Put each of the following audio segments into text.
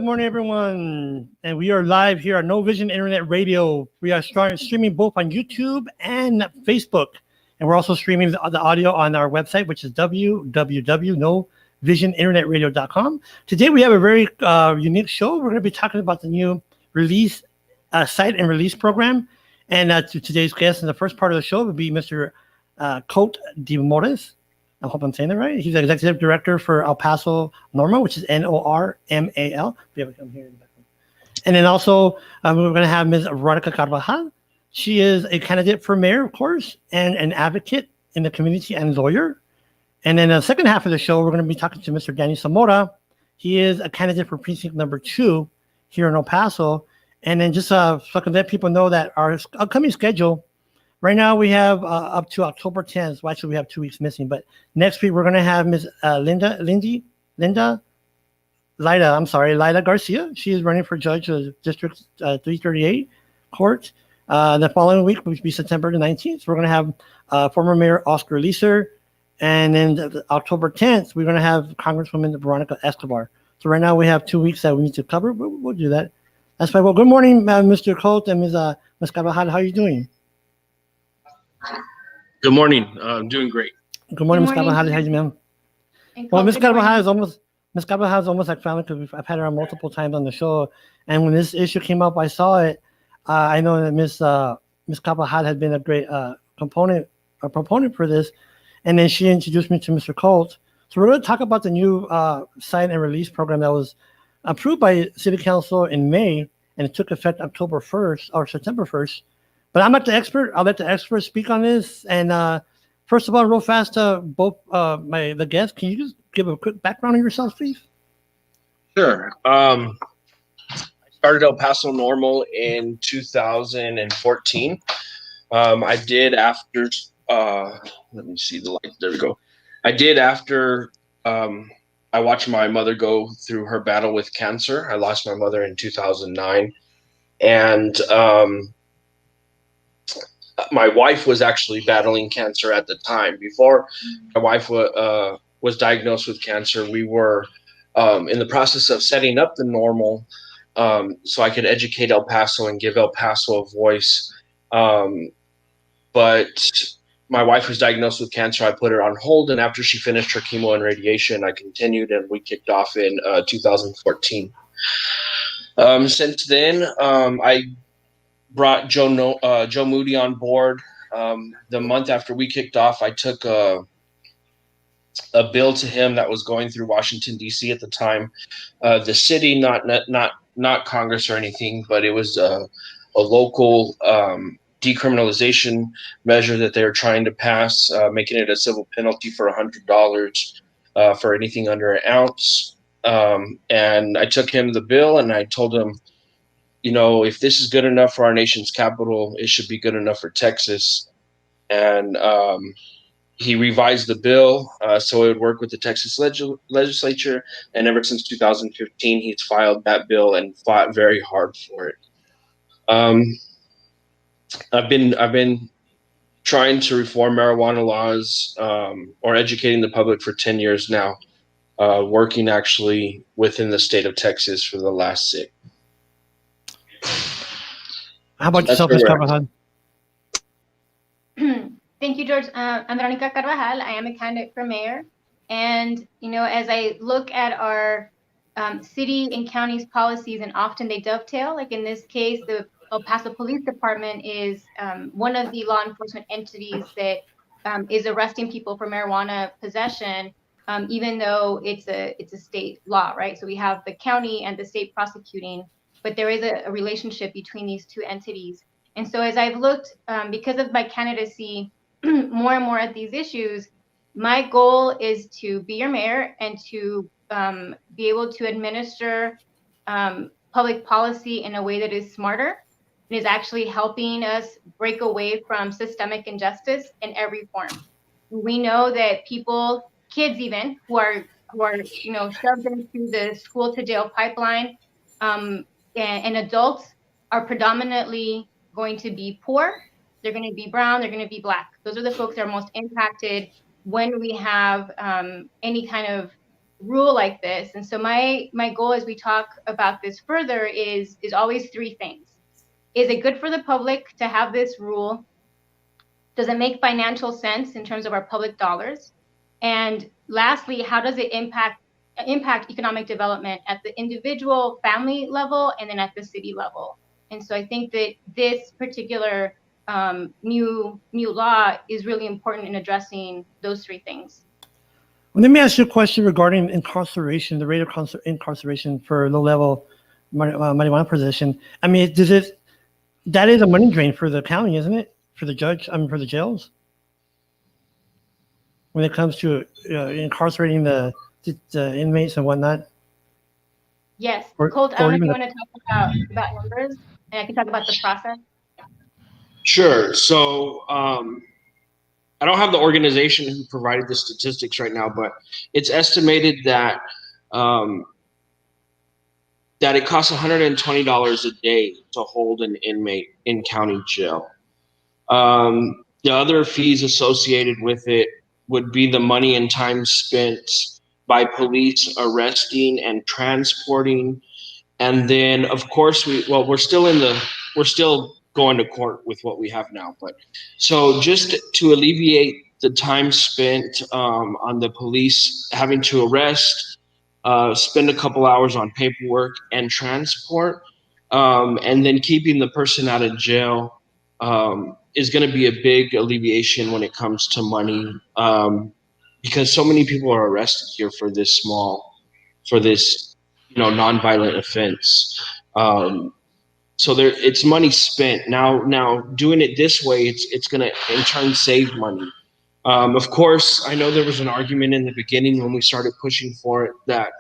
Good morning, everyone. And we are live here on No Vision Internet Radio. We are streaming both on YouTube and Facebook. And we're also streaming the audio on our website, which is www.novisioninternetradio.com. Today, we have a very unique show. We're going to be talking about the new release, cite and release program. And today's guest in the first part of the show will be Mr. Colt DeMorris. I hope I'm saying that right. He's the executive director for El Paso Normal, which is NORMAL. We have it come here in the background. And then also, we're going to have Ms. Veronica Carbajal. She is a candidate for mayor, of course, and an advocate in the community and lawyer. And then the second half of the show, we're going to be talking to Mr. Danny Zamora. He is a candidate for precinct number 2 here in El Paso. And then just so I can let people know that our upcoming schedule. Right now, we have up to October 10th. Well, actually, we have 2 weeks missing. But next week, we're going to have Ms. Lida Garcia. She is running for judge of District 338 Court. The following week, which will be September the 19th, we're going to have former Mayor Oscar Leeser. And then October 10th, we're going to have Congresswoman Veronica Escobar. So right now, we have 2 weeks that we need to cover. We'll do that. That's fine. Well, good morning, Mr. Colt and Ms. Carbajal. How are you doing? Good morning. I'm doing great. Good morning, Ms. Carbajal. How are you, ma'am? Well, Ms. Carbajal is almost like family because I've had her on multiple times on the show. And when this issue came up, I saw it. I know that Ms. Carbajal had been a great proponent for this. And then she introduced me to Mr. Colt. So we're going to talk about the new cite and release program that was approved by City Council in May, and it took effect October 1st or September 1st. But I'm not the expert. I'll let the experts speak on this. And first of all, real fast, both the guests, can you just give a quick background on yourselves, please? Sure. I started El Paso Normal in 2014. I did after, let me see the light. There we go. I did after I watched my mother go through her battle with cancer. I lost my mother in 2009. And my wife was actually battling cancer at the time. Before my wife was diagnosed with cancer, we were in the process of setting up the normal so I could educate El Paso and give El Paso a voice. But my wife was diagnosed with cancer. I put her on hold, and after she finished her chemo and radiation, I continued, and we kicked off in 2014. Since then, I brought Joe Moody on board. The month after we kicked off, I took a bill to him that was going through Washington, D.C. at the time. The city, not Congress or anything, but it was a local decriminalization measure that they were trying to pass, making it a civil penalty for $100 for anything under an ounce. And I took him the bill, and I told him, you know, if this is good enough for our nation's capital, it should be good enough for Texas. And he revised the bill so it would work with the Texas legislature. And ever since 2015, he's filed that bill and fought very hard for it. I've been trying to reform marijuana laws or educating the public for 10 years now, working actually within the state of Texas for the last 6. How about yourself, Ms. Carbajal? Thank you, George. I'm Veronica Carbajal. I am a candidate for mayor. And, you know, as I look at our city and county's policies, and often they dovetail, like in this case, the El Paso Police Department is one of the law enforcement entities that is arresting people for marijuana possession, even though it's a state law, right? So we have the county and the state prosecuting, but there is a relationship between these two entities. And so as I've looked, because of my candidacy, more and more at these issues, my goal is to be your mayor and to be able to administer public policy in a way that is smarter and is actually helping us break away from systemic injustice in every form. We know that people, kids even, who are you know, shoved into the school to jail pipeline, and adults are predominantly going to be poor. They're going to be brown. They're going to be black. Those are the folks that are most impacted when we have any kind of rule like this. And so my goal as we talk about this further is always three things. Is it good for the public to have this rule? Does it make financial sense in terms of our public dollars? And lastly, how does it impact economic development at the individual family level and then at the city level? And so I think that this particular new law is really important in addressing those three things. Well, let me ask you a question regarding incarceration, the rate of incarceration for low-level marijuana possession. I mean, that is a money drain for the county, isn't it? For the judge, for the jails? When it comes to incarcerating the inmates and whatnot? Yes. Or- Colt, I or don't know if even you the- want to talk about numbers, and I can talk about the process. Sure. So I don't have the organization who provided the statistics right now, but it's estimated that that it costs $120 a day to hold an inmate in county jail. The other fees associated with it would be the money and time spent by police arresting and transporting. And then, of course, we're still going to court with what we have now. But so just to alleviate the time spent on the police having to arrest, spend a couple hours on paperwork and transport, and then keeping the person out of jail is going to be a big alleviation when it comes to money, because so many people are arrested here for this nonviolent offense. So it's money spent. Now doing it this way, it's going to in turn save money. Of course, I know there was an argument in the beginning when we started pushing for it that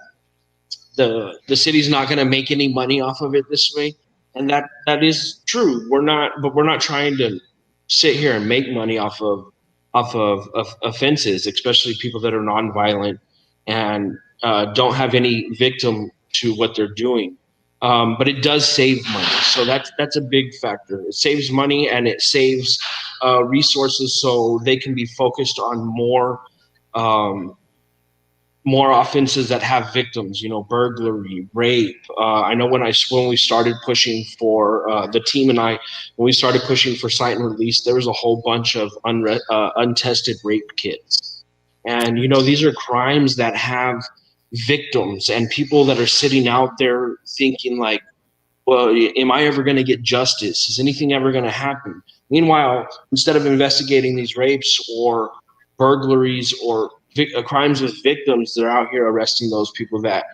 the city's not going to make any money off of it this way, and that is true. We're not trying to sit here and make money off of offenses, especially people that are nonviolent and don't have any victim to what they're doing. But it does save money, so that's a big factor. It saves money and it saves resources, so they can be focused on more offenses that have victims, burglary, rape. I know when we started pushing for the team and I, when we started pushing for cite and release, there was a whole bunch of untested rape kits. And, these are crimes that have victims and people that are sitting out there thinking like, well, am I ever going to get justice? Is anything ever going to happen? Meanwhile, instead of investigating these rapes or burglaries or crimes with victims, they're out here arresting those people that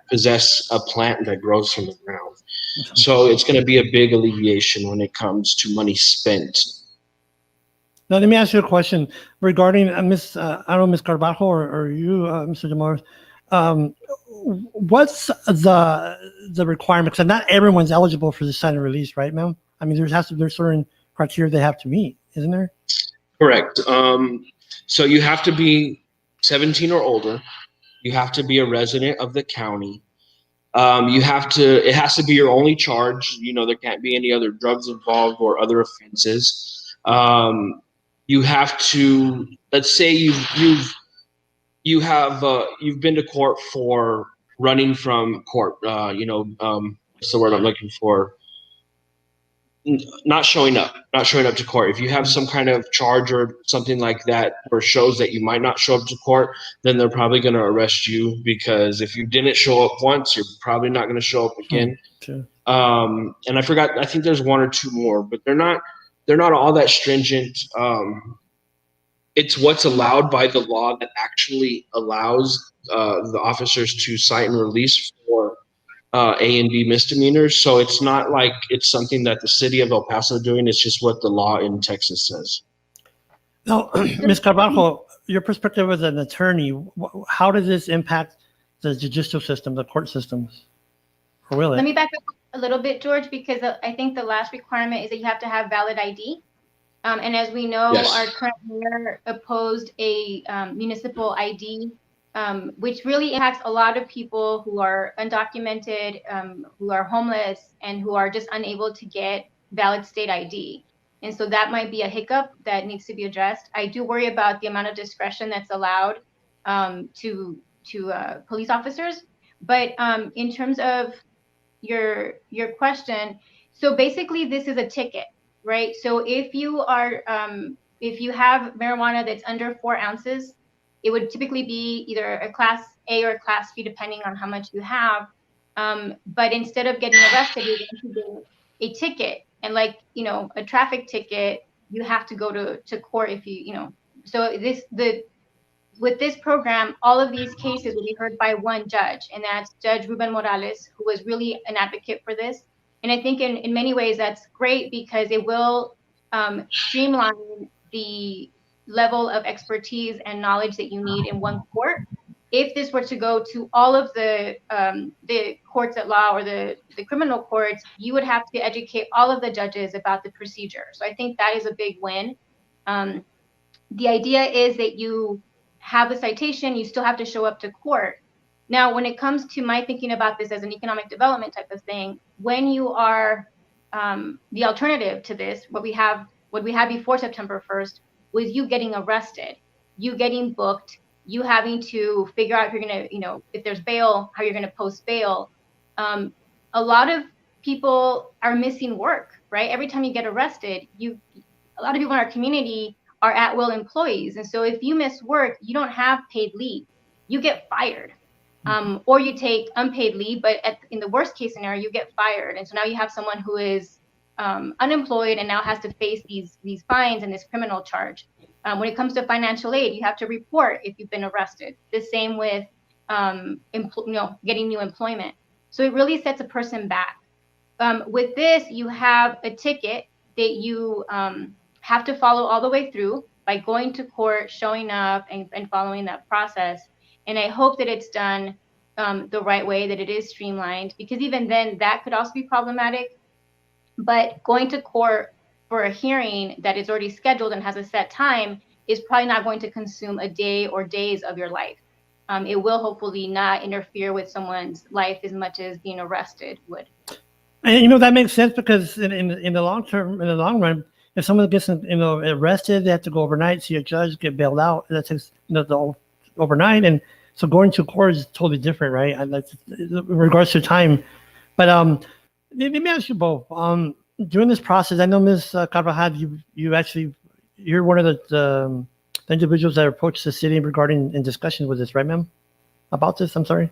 possess a plant that grows from the ground. So it's going to be a big alleviation when it comes to money spent. Now, let me ask you a question regarding Miss Carbajal or you, Mr. DeMorris. What's the requirement? Because not everyone's eligible for the cite and release, right, ma'am? I mean, there's certain criteria they have to meet, isn't there? Correct. So you have to be 17 or older. You have to be a resident of the county. It has to be your only charge. There can't be any other drugs involved or other offenses. You have to, let's say you've been to court for running from court. What's the word I'm looking for? Not showing up to court. If you have some kind of charge or something like that, or shows that you might not show up to court, then they're probably going to arrest you, because if you didn't show up once, you're probably not going to show up again. Sure. And I think there's one or two more, but they're not all that stringent. It's what's allowed by the law that actually allows the officers to cite and release for A and B misdemeanors. So it's not like it's something that the city of El Paso is doing. It's just what the law in Texas says. Now, Ms. Carbajal, your perspective as an attorney, how does this impact the judicial system, the court systems? Or will it? Let me back up a little bit, George, because I think the last requirement is that you have to have valid ID. And as we know, Yes. Our current mayor opposed a municipal ID, which really impacts a lot of people who are undocumented, who are homeless, and who are just unable to get valid state ID. And so that might be a hiccup that needs to be addressed. I do worry about the amount of discretion that's allowed to police officers. But in terms of your question, so basically this is a ticket, right? So if you have marijuana that's under 4 ounces, it would typically be either a Class A or a Class B, depending on how much you have. But instead of getting arrested, you're going to get a ticket, and like, you know, a traffic ticket, you have to go to court if you know. So with this program, all of these cases will be heard by one judge, and that's Judge Ruben Morales, who was really an advocate for this. And I think in many ways that's great, because it will streamline the level of expertise and knowledge that you need in one court. If this were to go to all of the courts at law or the criminal courts, you would have to educate all of the judges about the procedure. So I think that is a big win. The idea is that you have a citation, you still have to show up to court. Now, when it comes to my thinking about this as an economic development type of thing, when you are the alternative to this, what we had before September 1st was you getting arrested, you getting booked, you having to figure out if you're going to, you know, if there's bail, how you're going to post bail. A lot of people are missing work, right? Every time you get arrested, a lot of people in our community are at-will employees. And so if you miss work, you don't have paid leave, you get fired. Or you take unpaid leave, but in the worst case scenario, you get fired. And so now you have someone who is unemployed and now has to face these fines and this criminal charge. When it comes to financial aid, you have to report if you've been arrested. The same with getting new employment. So it really sets a person back. With this, you have a ticket that you have to follow all the way through by going to court, showing up, and following that process. And I hope that it's done the right way, that it is streamlined, because even then that could also be problematic. But going to court for a hearing that is already scheduled and has a set time is probably not going to consume a day or days of your life. It will hopefully not interfere with someone's life as much as being arrested would. And, you know, that makes sense, because in the long term, in the long run, if someone gets, you know, arrested, they have to go overnight, see a judge, get bailed out. And that takes, you know, the overnight. And so going to court is totally different, right? And that's in regards to time. But let me ask you both. During this process, I know Ms. Carbajal, you're one of the individuals that approached the city regarding in discussions with this, right, ma'am? About this, I'm sorry.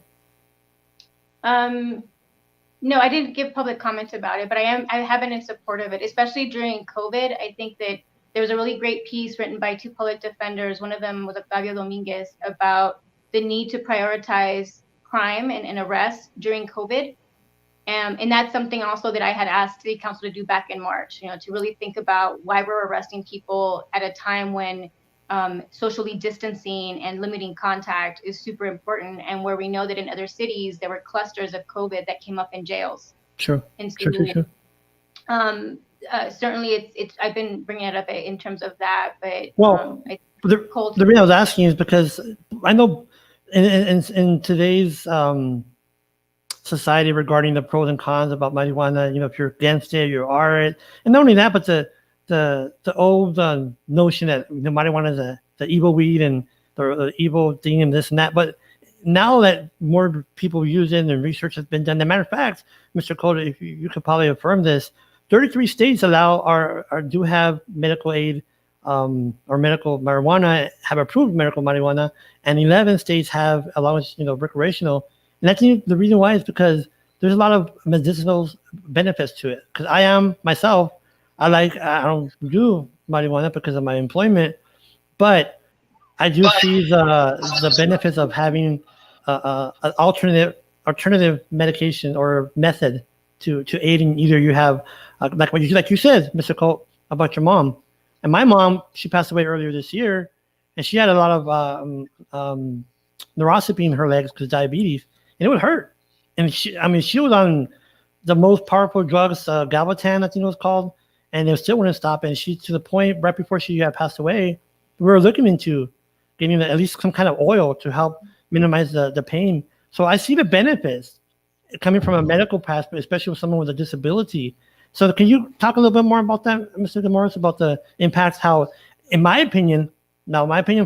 No, I didn't give public comments about it, but I have been in support of it, especially during COVID. I think that there was a really great piece written by 2 public defenders. One of them was Octavio Dominguez, about the need to prioritize crime and arrests during COVID. And that's something also that I had asked City Council to do back in March, you know, to really think about why we're arresting people at a time when socially distancing and limiting contact is super important, and where we know that in other cities there were clusters of COVID that came up in jails. Sure. And so, Sure. certainly it's I've been bringing it up in terms of that, but the reason I was asking is because I know in today's society regarding the pros and cons about marijuana, you know, if you're against it, you are it, and not only that, but the old notion that, you know, marijuana is the evil weed and the evil thing and this and that. But now that more people use it and research has been done, as a matter of fact, Mr. Colt, if you could probably affirm this, 33 states allow or do have medical aid or medical marijuana, have approved medical marijuana, and 11 states have allowance, you know, recreational. And I think the reason why is because there's a lot of medicinal benefits to it. Because I am myself, I don't do marijuana because of my employment, but I do see the benefits of having an alternative medication or method to aiding either you have like you said, Mr. Colt, about your mom. And my mom, she passed away earlier this year, and she had a lot of neuropathy in her legs because diabetes, and it would hurt. And she was on the most powerful drugs, Galbaton, I think it was called, and it still wouldn't stop. And she, to the point right before she had passed away, we were looking into getting at least some kind of oil to help minimize the pain. So I see the benefits coming from a medical perspective, especially with someone with a disability. So can you talk a little bit more about that, Mr. DeMorris, about the impacts, how, in my opinion,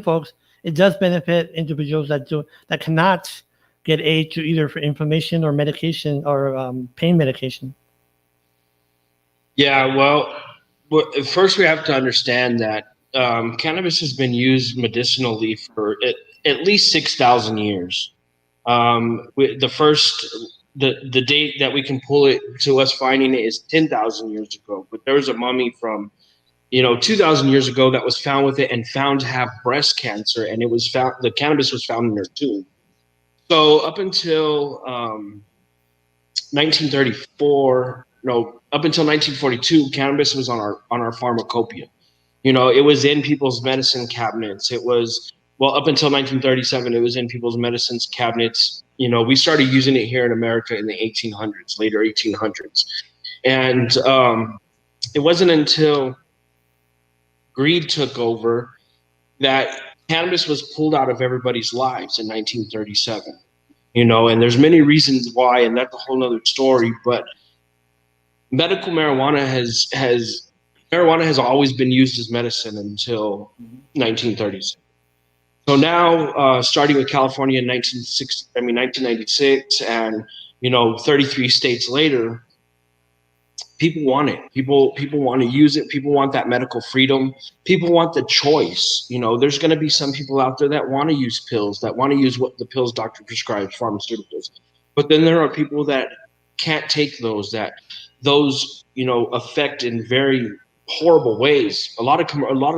folks, it does benefit individuals that cannot get aid to either for inflammation or medication or pain medication. Yeah, well, first we have to understand that cannabis has been used medicinally for at least 6,000 years. The date that we can pull it to us finding it is 10,000 years ago. But there was a mummy from 2,000 years ago that was found with it and found to have breast cancer, and the cannabis was found in her tomb. So up until 1934, no, up until 1942, cannabis was on our pharmacopoeia. It was in people's medicine cabinets. It was, well, up until 1937, it was in people's medicines cabinets. We started using it here in America in the 1800s, later 1800s. And it wasn't until greed took over that cannabis was pulled out of everybody's lives in 1937. And there's many reasons why, and that's a whole nother story, but medical marijuana has always been used as medicine until 1930s. So now, starting with California in 1996, and 33 states later, people want it. People want to use it. People want that medical freedom. People want the choice. There's going to be some people out there that want to use pills, that want to use what the pills doctor prescribes, pharmaceuticals. But then there are people that can't take those affect in very horrible ways. A lot of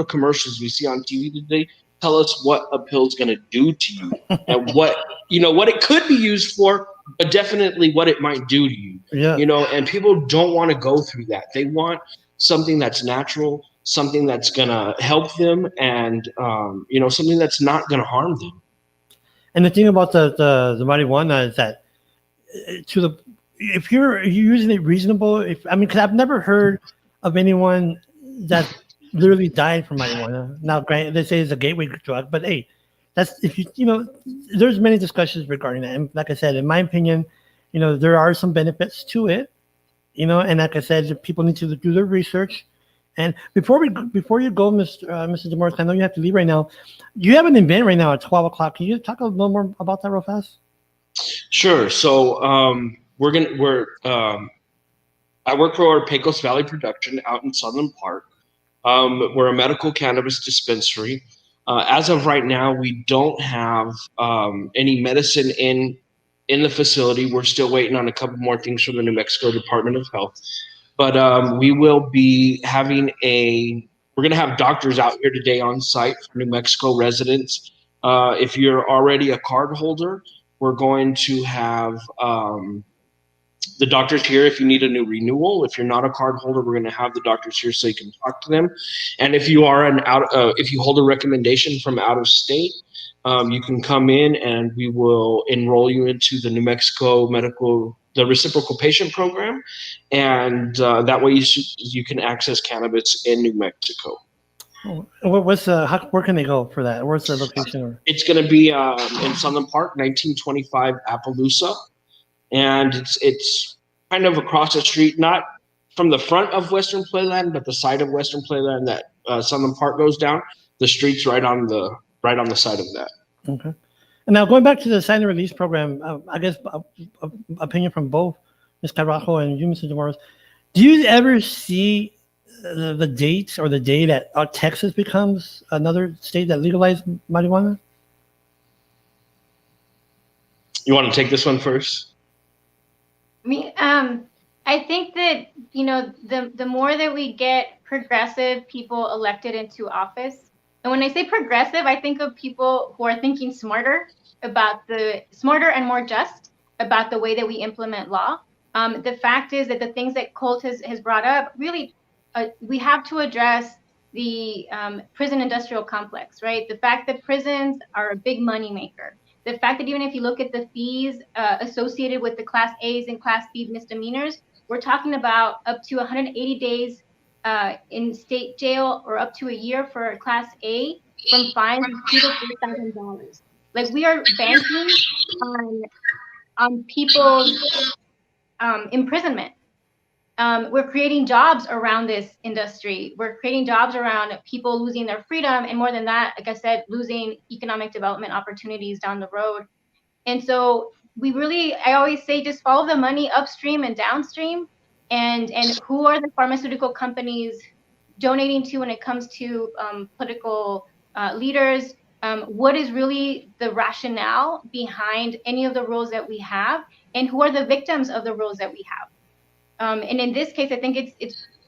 commercials we see on TV today tell us what a pill's going to do to you and what it could be used for, but definitely what it might do to you. Yeah. And people don't want to go through that. They want something that's natural, something that's going to help them, and something that's not going to harm them. And the thing about the marijuana is that if you're using it reasonable, because I've never heard of anyone that literally died from marijuana. Now, granted, they say it's a gateway drug, but hey, that's there's many discussions regarding that. And like I said, in my opinion, there are some benefits to it, and like I said, people need to do their research. And before you go, Mr. DeMorris, I know you have to leave right now. You have an event right now at 12 o'clock. Can you talk a little more about that real fast? Sure. So I work for Pecos Valley Production out in Southern Park. We're a medical cannabis dispensary. As of right now, we don't have any medicine in the facility. We're still waiting on a couple more things from the New Mexico Department of Health. But we will be having we're going to have doctors out here today on site for New Mexico residents. If you're already a card holder, we're going to have the doctors here if you need a new renewal. If you're not a card holder, we're going to have the doctors here so you can talk to them. And if you are if you hold a recommendation from out of state, you can come in and we will enroll you into the New Mexico the reciprocal patient program, and that way you can access cannabis in New Mexico. Where can they go for that? Where's the location? It's going to be in Southern Park, 1925 Appaloosa. And it's kind of across the street, not from the front of Western Playland, but the side of Western Playland that Southern Park goes down. The street's right on the side of that. Okay. And now going back to the sign and release program, I guess opinion from both Ms. Carbajal and you, Mr. DeMorris. Do you ever see the dates or the day that Texas becomes another state that legalized marijuana? You want to take this one first? I think that the more that we get progressive people elected into office, and when I say progressive, I think of people who are thinking smarter and more just about the way that we implement law. The fact is that the things that Colt has brought up, really, we have to address the prison industrial complex, right? The fact that prisons are a big moneymaker. The fact that even if you look at the fees associated with the Class A's and Class B misdemeanors, we're talking about up to 180 days in state jail or up to a year for Class A from fines of $2,000 to $4,000. Like, we are banking on people's imprisonment. we're creating jobs around this industry. We're creating jobs around people losing their freedom, and more than that, like I said, losing economic development opportunities down the road. And so I always say, just follow the money upstream and downstream, and who are the pharmaceutical companies donating to when it comes to political leaders. What is really the rationale behind any of the rules that we have, and who are the victims of the rules that we have? And in this case, I think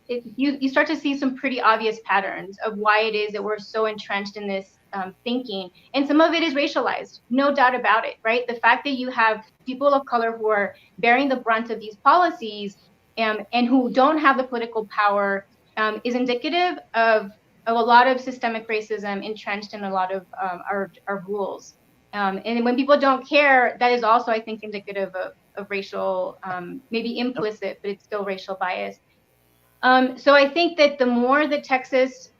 you start to see some pretty obvious patterns of why it is that we're so entrenched in this thinking. And some of it is racialized, no doubt about it, right? The fact that you have people of color who are bearing the brunt of these policies and who don't have the political power is indicative of a lot of systemic racism entrenched in a lot of our rules. And when people don't care, that is also, I think, indicative of racial, maybe implicit, but it's still racial bias. So I think that the more that Texas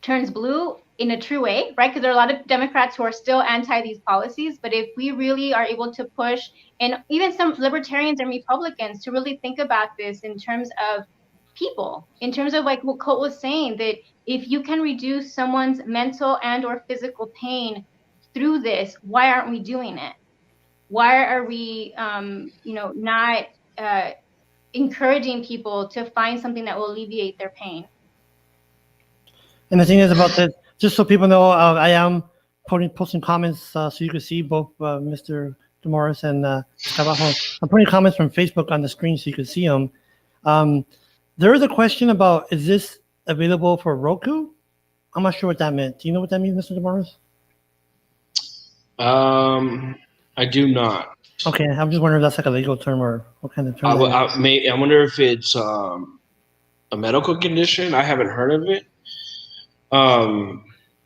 turns blue in a true way, right? Because there are a lot of Democrats who are still anti these policies, but if we really are able to push, and even some libertarians and Republicans, to really think about this in terms of people, in terms of like what Colt was saying, that if you can reduce someone's mental and or physical pain through this, why aren't we doing it? Why are we, not encouraging people to find something that will alleviate their pain? And the thing is about that, just so people know, I am posting comments so you can see both Mr. DeMorris and Carbajal. I'm putting comments from Facebook on the screen so you can see them. There is a question about, is this available for Roku? I'm not sure what that meant. Do you know what that means, Mr. DeMorris? I do not. Okay, I'm just wondering if that's like a legal term or what kind of term. I wonder if it's a medical condition. I haven't heard of it.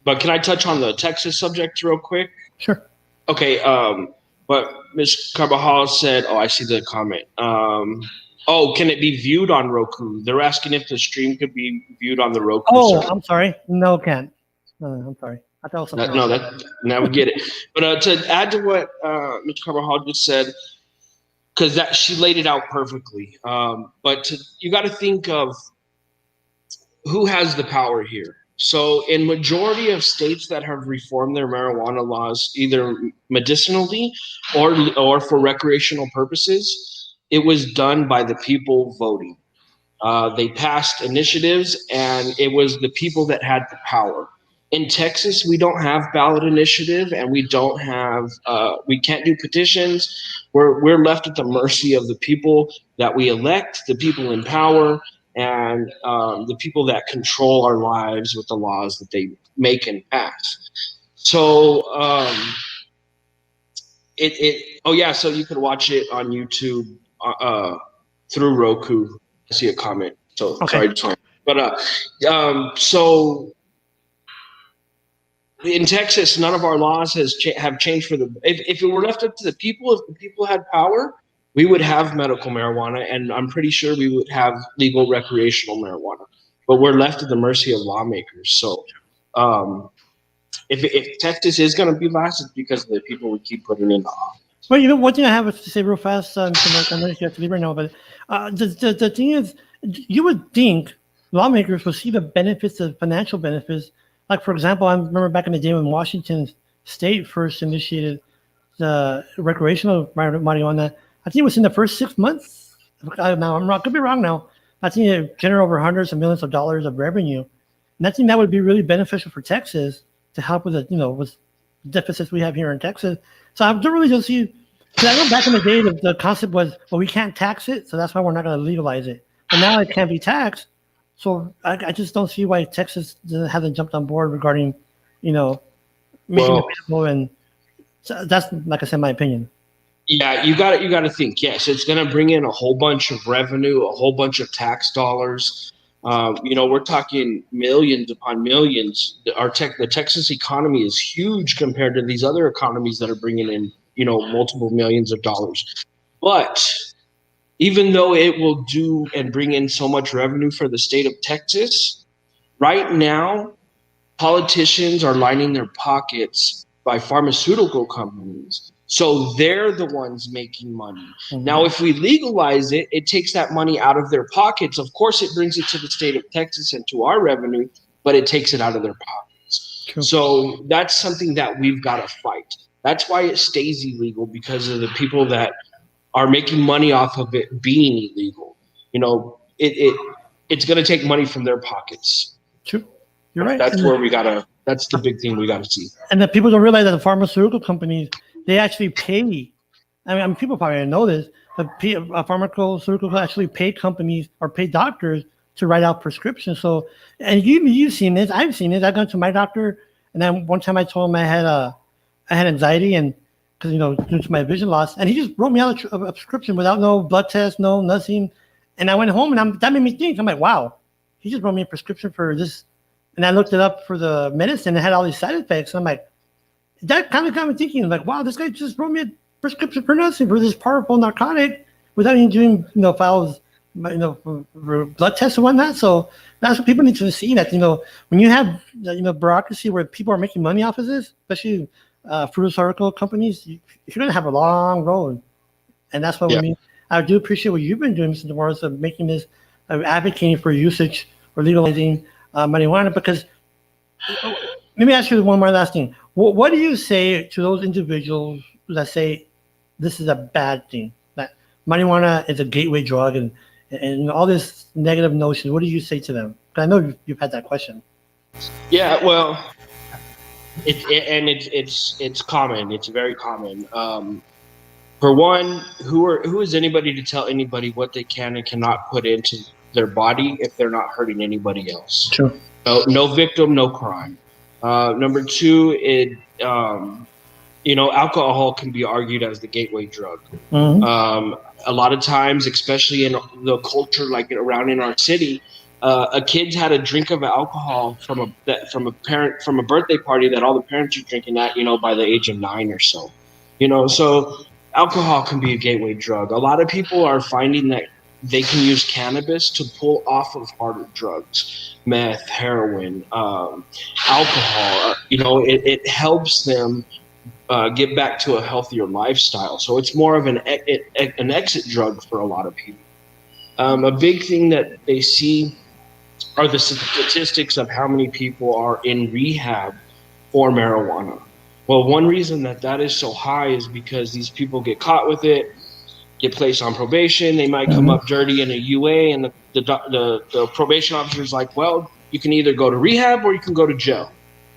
But can I touch on the Texas subject real quick? Sure. Okay. But Ms. Carbajal said, I see the comment. Can it be viewed on Roku? They're asking if the stream could be viewed on the Roku. Oh, I'm sorry. No, it can't. No, I'm sorry. I thought it was now we get it. But to add to what Ms. Carbajal just said, because that she laid it out perfectly. But you got to think of who has the power here. So in majority of states that have reformed their marijuana laws, either medicinally or for recreational purposes, it was done by the people voting. They passed initiatives, and it was the people that had the power. In Texas, we don't have ballot initiative, and we don't have we can't do petitions. We're left at the mercy of the people that we elect, the people in power, and the people that control our lives with the laws that they make and pass. So so you can watch it on YouTube through Roku. I see a comment. So okay. Sorry. But so in Texas, none of our laws have changed for the. If it were left up to the people, if the people had power, we would have medical marijuana, and I'm pretty sure we would have legal recreational marijuana. But we're left at the mercy of lawmakers. So if Texas is going to be last, it's because of the people we keep putting in the office. Well, one thing I have to say real fast, I know you have to leave right now, but the thing is, you would think lawmakers would see the benefits, the financial benefits. Like, for example, I remember back in the day when Washington State first initiated the recreational marijuana. I think it was in the first 6 months. Now I'm wrong, could be wrong now. I think it generated over hundreds of millions of dollars of revenue, and I think that would be really beneficial for Texas to help with with deficits we have here in Texas. So I don't really just see. Because I know back in the day the concept was, well, we can't tax it, so that's why we're not going to legalize it. But now it can't be taxed, so I just don't see why Texas hasn't jumped on board regarding, making it available. And so that's, like I said, my opinion. Yeah, you got to think. Yes, it's going to bring in a whole bunch of revenue, a whole bunch of tax dollars. We're talking millions upon millions. The Texas economy is huge compared to these other economies that are bringing in, multiple millions of dollars. But even though it will do and bring in so much revenue for the state of Texas, right now, politicians are lining their pockets by pharmaceutical companies. So they're the ones making money. Mhm. Now, if we legalize it, it takes that money out of their pockets. Of course, it brings it to the state of Texas and to our revenue, but it takes it out of their pockets. True. So that's something that we've got to fight. That's why it stays illegal, because of the people that are making money off of it being illegal. You know, it's going to take money from their pockets. True. You're right. That's where we got to, that's the big thing we got to see. And that people don't realize that the pharmaceutical companies, they actually pay. I mean, people probably didn't know this, but pharmaceuticals actually pay companies or pay doctors to write out prescriptions. So, and you've seen this, I've seen this. I've gone to my doctor, and then one time I told him I had anxiety, and because due to my vision loss, and he just wrote me out a prescription without no blood test, no nothing. And I went home, and that made me think. I'm like, wow, he just wrote me a prescription for this. And I looked it up for the medicine. It had all these side effects. And I'm like, that kind of got me thinking, like, wow, this guy just wrote me a prescription for nothing, for this powerful narcotic, without even doing, if I was, for blood tests and whatnot. So that's what people need to see, that, when you have, bureaucracy where people are making money off of this, especially pharmaceutical companies, you're going to have a long road. And that's what I do appreciate what you've been doing, Mr. DeMorris, of making this, advocating for usage or legalizing marijuana. Because let me ask you one more last thing. What do you say to those individuals that say this is a bad thing, that marijuana is a gateway drug, and all this negative notion? What do you say to them? 'Cause I know you've had that question. Yeah, well, it's common. It's very common. For one, who is anybody to tell anybody what they can and cannot put into their body if they're not hurting anybody else? True. No victim, no crime. Number two, alcohol can be argued as the gateway drug. Mm-hmm. A lot of times, especially in the culture like around in our city, a kid's had a drink of alcohol from a birthday party that all the parents are drinking at, by the age of 9 or so. So alcohol can be a gateway drug. A lot of people are finding that they can use cannabis to pull off of harder drugs, meth, heroin, alcohol. It helps them get back to a healthier lifestyle. So it's more of an exit drug for a lot of people. A big thing that they see are the statistics of how many people are in rehab for marijuana. Well, one reason that is so high is because these people get caught with it, get placed on probation. They might come up dirty in a UA, and the probation officer is like, well, you can either go to rehab or you can go to jail.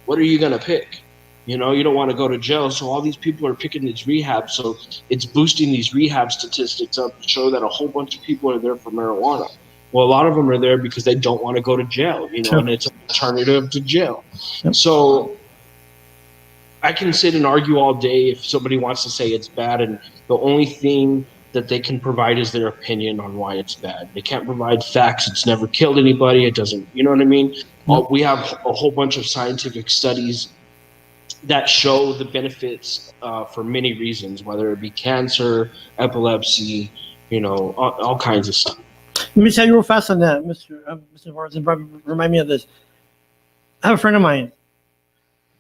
What are you going to pick? You don't want to go to jail. So all these people are picking these rehab. So it's boosting these rehab statistics up to show that a whole bunch of people are there for marijuana. Well, a lot of them are there because they don't want to go to jail, Sure. And it's an alternative to jail. Yep. So I can sit and argue all day if somebody wants to say it's bad, and the only thing that they can provide is their opinion on why it's bad. They can't provide facts. It's never killed anybody. It doesn't, you know what I mean? We have a whole bunch of scientific studies that show the benefits for many reasons, whether it be cancer, epilepsy, all kinds of stuff. Let me tell you real fast on that, Mr. Morris, and remind me of this. I have a friend of mine.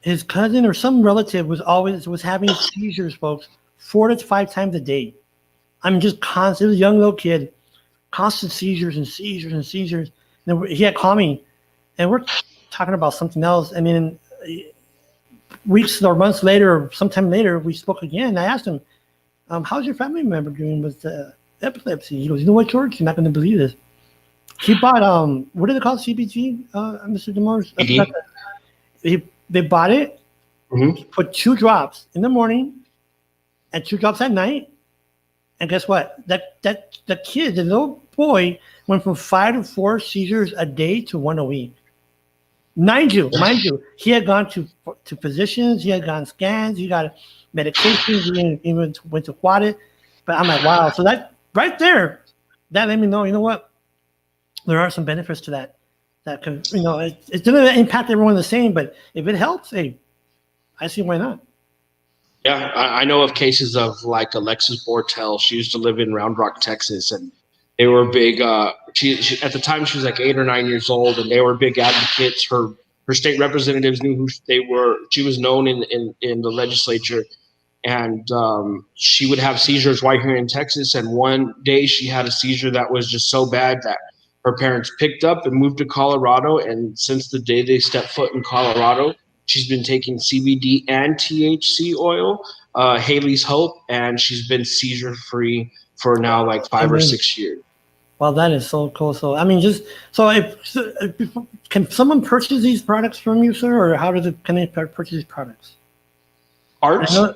His cousin or some relative was having seizures, folks, 4 to 5 times a day. I mean, just constant. He was a young little kid, constant seizures and seizures and seizures. And he had called me, and we're talking about something else. I mean, weeks or months later, or sometime later, we spoke again. I asked him, how's your family member doing with epilepsy? He goes, you know what, George? You're not going to believe this. He bought, what do they call CBT, Mr. DeMorris? They bought it, put 2 drops in the morning and 2 drops at night. And guess what? The kid, the little boy, went from 5 to 4 seizures a day to 1 a week. Mind you, he had gone to physicians, he had gone scans, he got medications, he even went to quad. But I'm like, wow. So that right there, that let me know, you know what? There are some benefits to that. That can, it's going to impact everyone the same, but if it helps, hey, I see why not. Yeah, I know of cases of like Alexis Bortel. She used to live in Round Rock, Texas, and they were big. She at the time she was like 8 or 9 years old, and they were big advocates. Her state representatives knew who they were. She was known in the legislature, and she would have seizures right here in Texas. And one day she had a seizure that was just so bad that her parents picked up and moved to Colorado. And since the day they stepped foot in Colorado, she's been taking CBD and THC oil, Haley's Hope, and she's been seizure free for now like 5 or 6 years. Well, that is so cool. So, I mean, can someone purchase these products from you, sir, or can they purchase these products? Arts? Go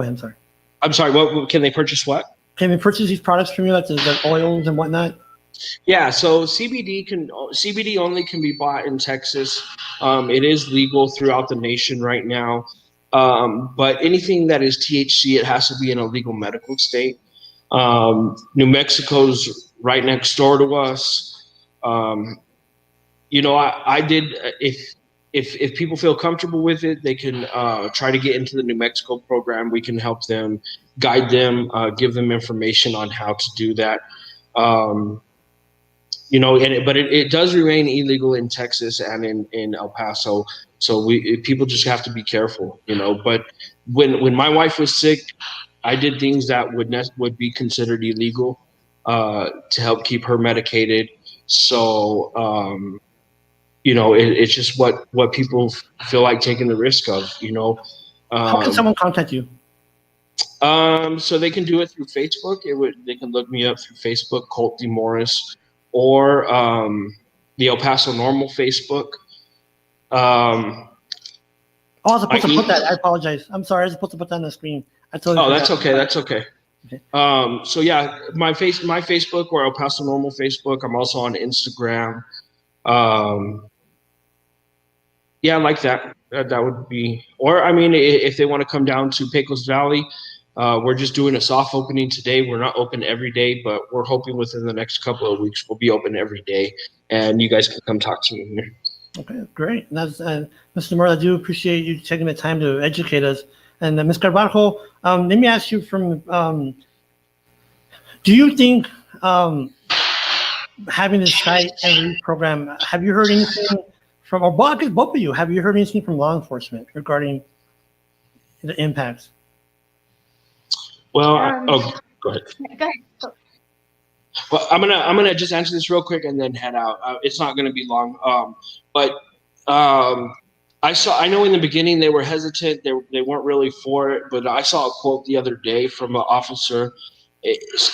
ahead. I'm sorry. I'm sorry. What can they purchase? What? Can they purchase these products from you, like the oils and whatnot? Yeah. So CBD only can be bought in Texas. It is legal throughout the nation right now. But anything that is THC, it has to be in a legal medical state. New Mexico's right next door to us. I did, if people feel comfortable with it, they can try to get into the New Mexico program. We can help them, guide them, give them information on how to do that. But it does remain illegal in Texas and in El Paso. So people just have to be careful, But when my wife was sick, I did things that would be considered illegal to help keep her medicated. So, it's just what people feel like taking the risk of, How can someone contact you? So they can do it through Facebook. They can look me up through Facebook, Colt DeMorris, or the El Paso Normal Facebook. I was supposed to put that. I apologize. I'm sorry. I was supposed to put that on the screen. That's okay. That's okay. So yeah, my Facebook or El Paso Normal Facebook. I'm also on Instagram. Yeah, like that. That would be. Or if they want to come down to Pecos Valley, we're just doing a soft opening today. We're not open every day, but we're hoping within the next couple of weeks we'll be open every day, and you guys can come talk to me here. Okay, great. That's Mr. Zamora, I do appreciate you taking the time to educate us. And Ms. Carbajal, let me ask you do you think having this cite and release program, have you heard anything from, or both of you, have you heard anything from law enforcement regarding the impacts? Well, go ahead. Go ahead. Well, I'm gonna just answer this real quick and then head out. It's not gonna be long. I know in the beginning they were hesitant. They weren't really for it, but I saw a quote the other day from an officer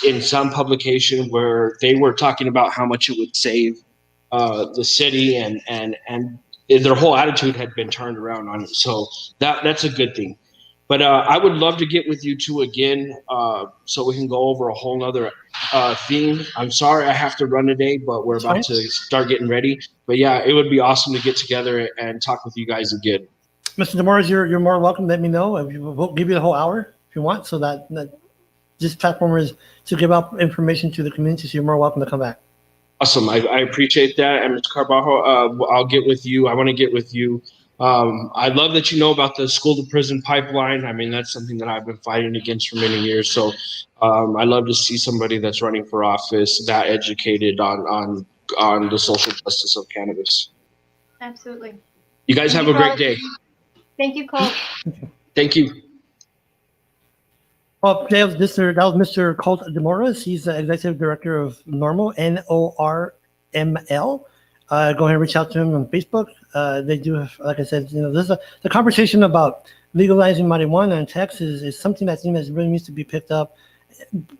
in some publication where they were talking about how much it would save the city, and their whole attitude had been turned around on it. So that's a good thing. But I would love to get with you two again so we can go over a whole nother theme. I'm sorry I have to run today, but we're about to start getting ready. But yeah, it would be awesome to get together and talk with you guys again. Mr. DeMorris, you're more welcome. Let me know. We'll give you the whole hour if you want, so that this platform is to give out information to the community. So you're more welcome to come back. Awesome. I appreciate that. And Mr. Carbajal, I'll get with you. I want to get with you. I love that you know about the school to prison pipeline. That's something that I've been fighting against for many years. So I love to see somebody that's running for office that educated on the social justice of cannabis. Absolutely. You guys have a great day. Thank you, Colt. Thank you. Well, that was Mr. Colt DeMorris. He's the executive director of Normal, NORML. Go ahead and reach out to him on Facebook. They do have, like I said, the conversation about legalizing marijuana in Texas is something that really needs to be picked up.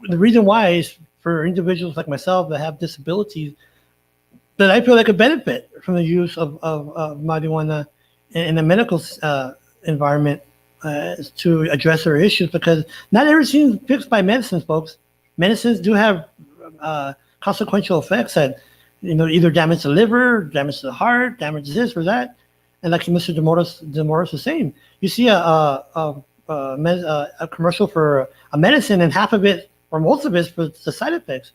The reason why is for individuals like myself that have disabilities that I feel like could benefit from the use of marijuana in the medical environment to address their issues, because not everything is fixed by medicines, folks. Medicines do have consequential effects that either damage the liver, damage the heart, damage this or that. And like Mr. DeMorris was saying, you see a commercial for a medicine, and half of it or most of it is for the side effects.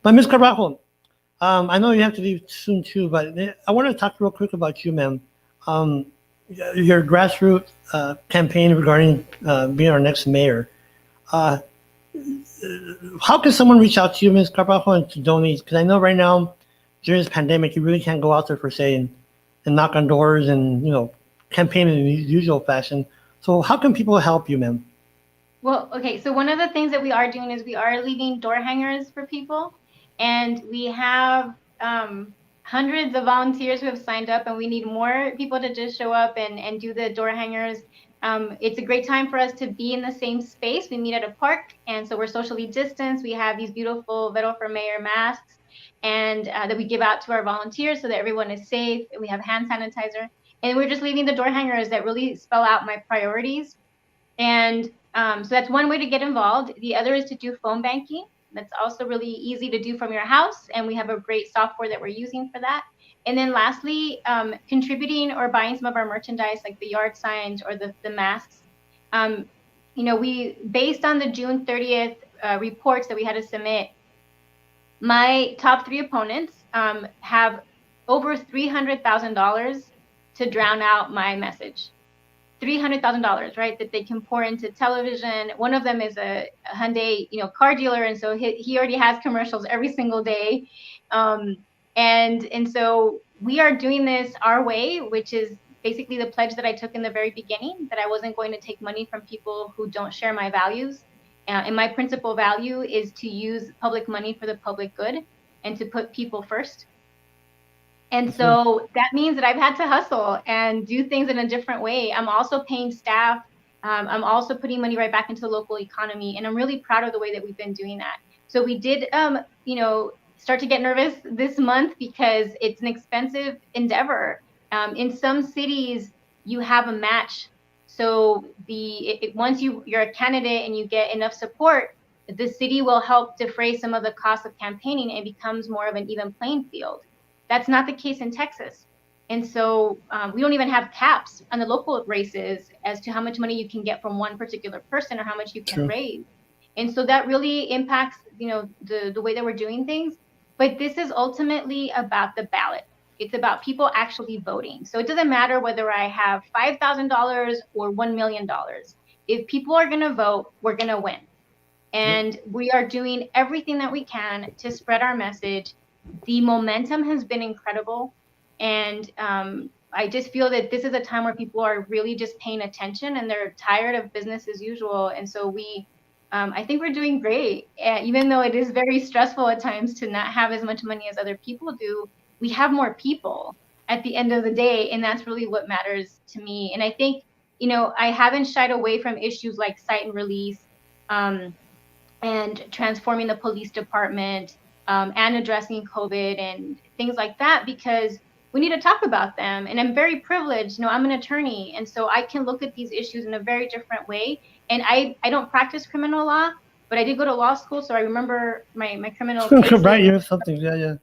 But Ms. Carbajal, I know you have to leave soon too, but I want to talk real quick about you, ma'am. Your grassroots campaign regarding being our next mayor. How can someone reach out to you, Ms. Carbajal, and to donate? Because I know right now, during this pandemic, you really can't go out there per se and knock on doors and campaign in the usual fashion. So how can people help you, ma'am? Well, okay, so one of the things that we are doing is we are leaving door hangers for people, and we have hundreds of volunteers who have signed up, and we need more people to just show up and do the door hangers. It's a great time for us to be in the same space. We meet at a park, and so we're socially distanced. We have these beautiful Vero for Mayor masks, and that we give out to our volunteers so that everyone is safe. And we have hand sanitizer, and we're just leaving the door hangers that really spell out my priorities. And so that's one way to get involved. The other is to do phone banking. That's also really easy to do from your house, and we have a great software that we're using for that. And then lastly, contributing or buying some of our merchandise, like the yard signs or the masks. We, based on the June 30th reports that we had to submit, my top 3 opponents have over $300,000 to drown out my message. $300,000, right? That they can pour into television. One of them is a Hyundai, car dealer, and so he already has commercials every single day. And so we are doing this our way, which is basically the pledge that I took in the very beginning, that I wasn't going to take money from people who don't share my values. And my principal value is to use public money for the public good and to put people first. And so that means that I've had to hustle and do things in a different way. I'm also paying staff. I'm also putting money right back into the local economy. And I'm really proud of the way that we've been doing that. So we did, start to get nervous this month because it's an expensive endeavor. In some cities, you have a match. So once you're a candidate and you get enough support, the city will help defray some of the costs of campaigning, and it becomes more of an even playing field. That's not the case in Texas. And so we don't even have caps on the local races as to how much money you can get from one particular person or how much you can raise. And so that really impacts, the way that we're doing things. But this is ultimately about the ballot. It's about people actually voting. So it doesn't matter whether I have $5,000 or $1 million. If people are going to vote, we're going to win. And we are doing everything that we can to spread our message. The momentum has been incredible. And I just feel that this is a time where people are really just paying attention and they're tired of business as usual. And so I think we're doing great. Even though it is very stressful at times to not have as much money as other people do, we have more people at the end of the day. And that's really what matters to me. And I think, I haven't shied away from issues like cite and release and transforming the police department and addressing COVID and things like that, because we need to talk about them. And I'm very privileged. I'm an attorney. And so I can look at these issues in a very different way. And I don't practice criminal law, but I did go to law school. So I remember my criminal cases. Right, you have something. Yeah.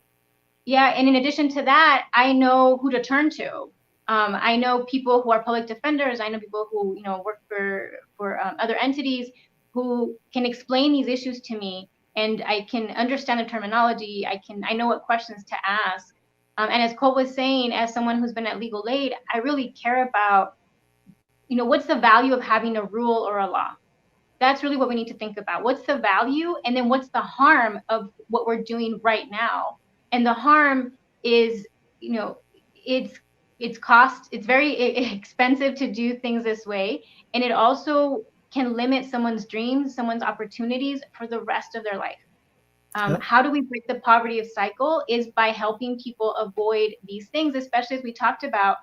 Yeah. And in addition to that, I know who to turn to. I know people who are public defenders. I know people who, work for other entities who can explain these issues to me. And I can understand the terminology. I know what questions to ask. And as Colt was saying, as someone who's been at legal aid, I really care about, what's the value of having a rule or a law? That's really what we need to think about. What's the value? And then what's the harm of what we're doing right now? And the harm is, it's cost. It's very expensive to do things this way. And it also can limit someone's dreams, someone's opportunities for the rest of their life. How do we break the poverty cycle is by helping people avoid these things, especially as we talked about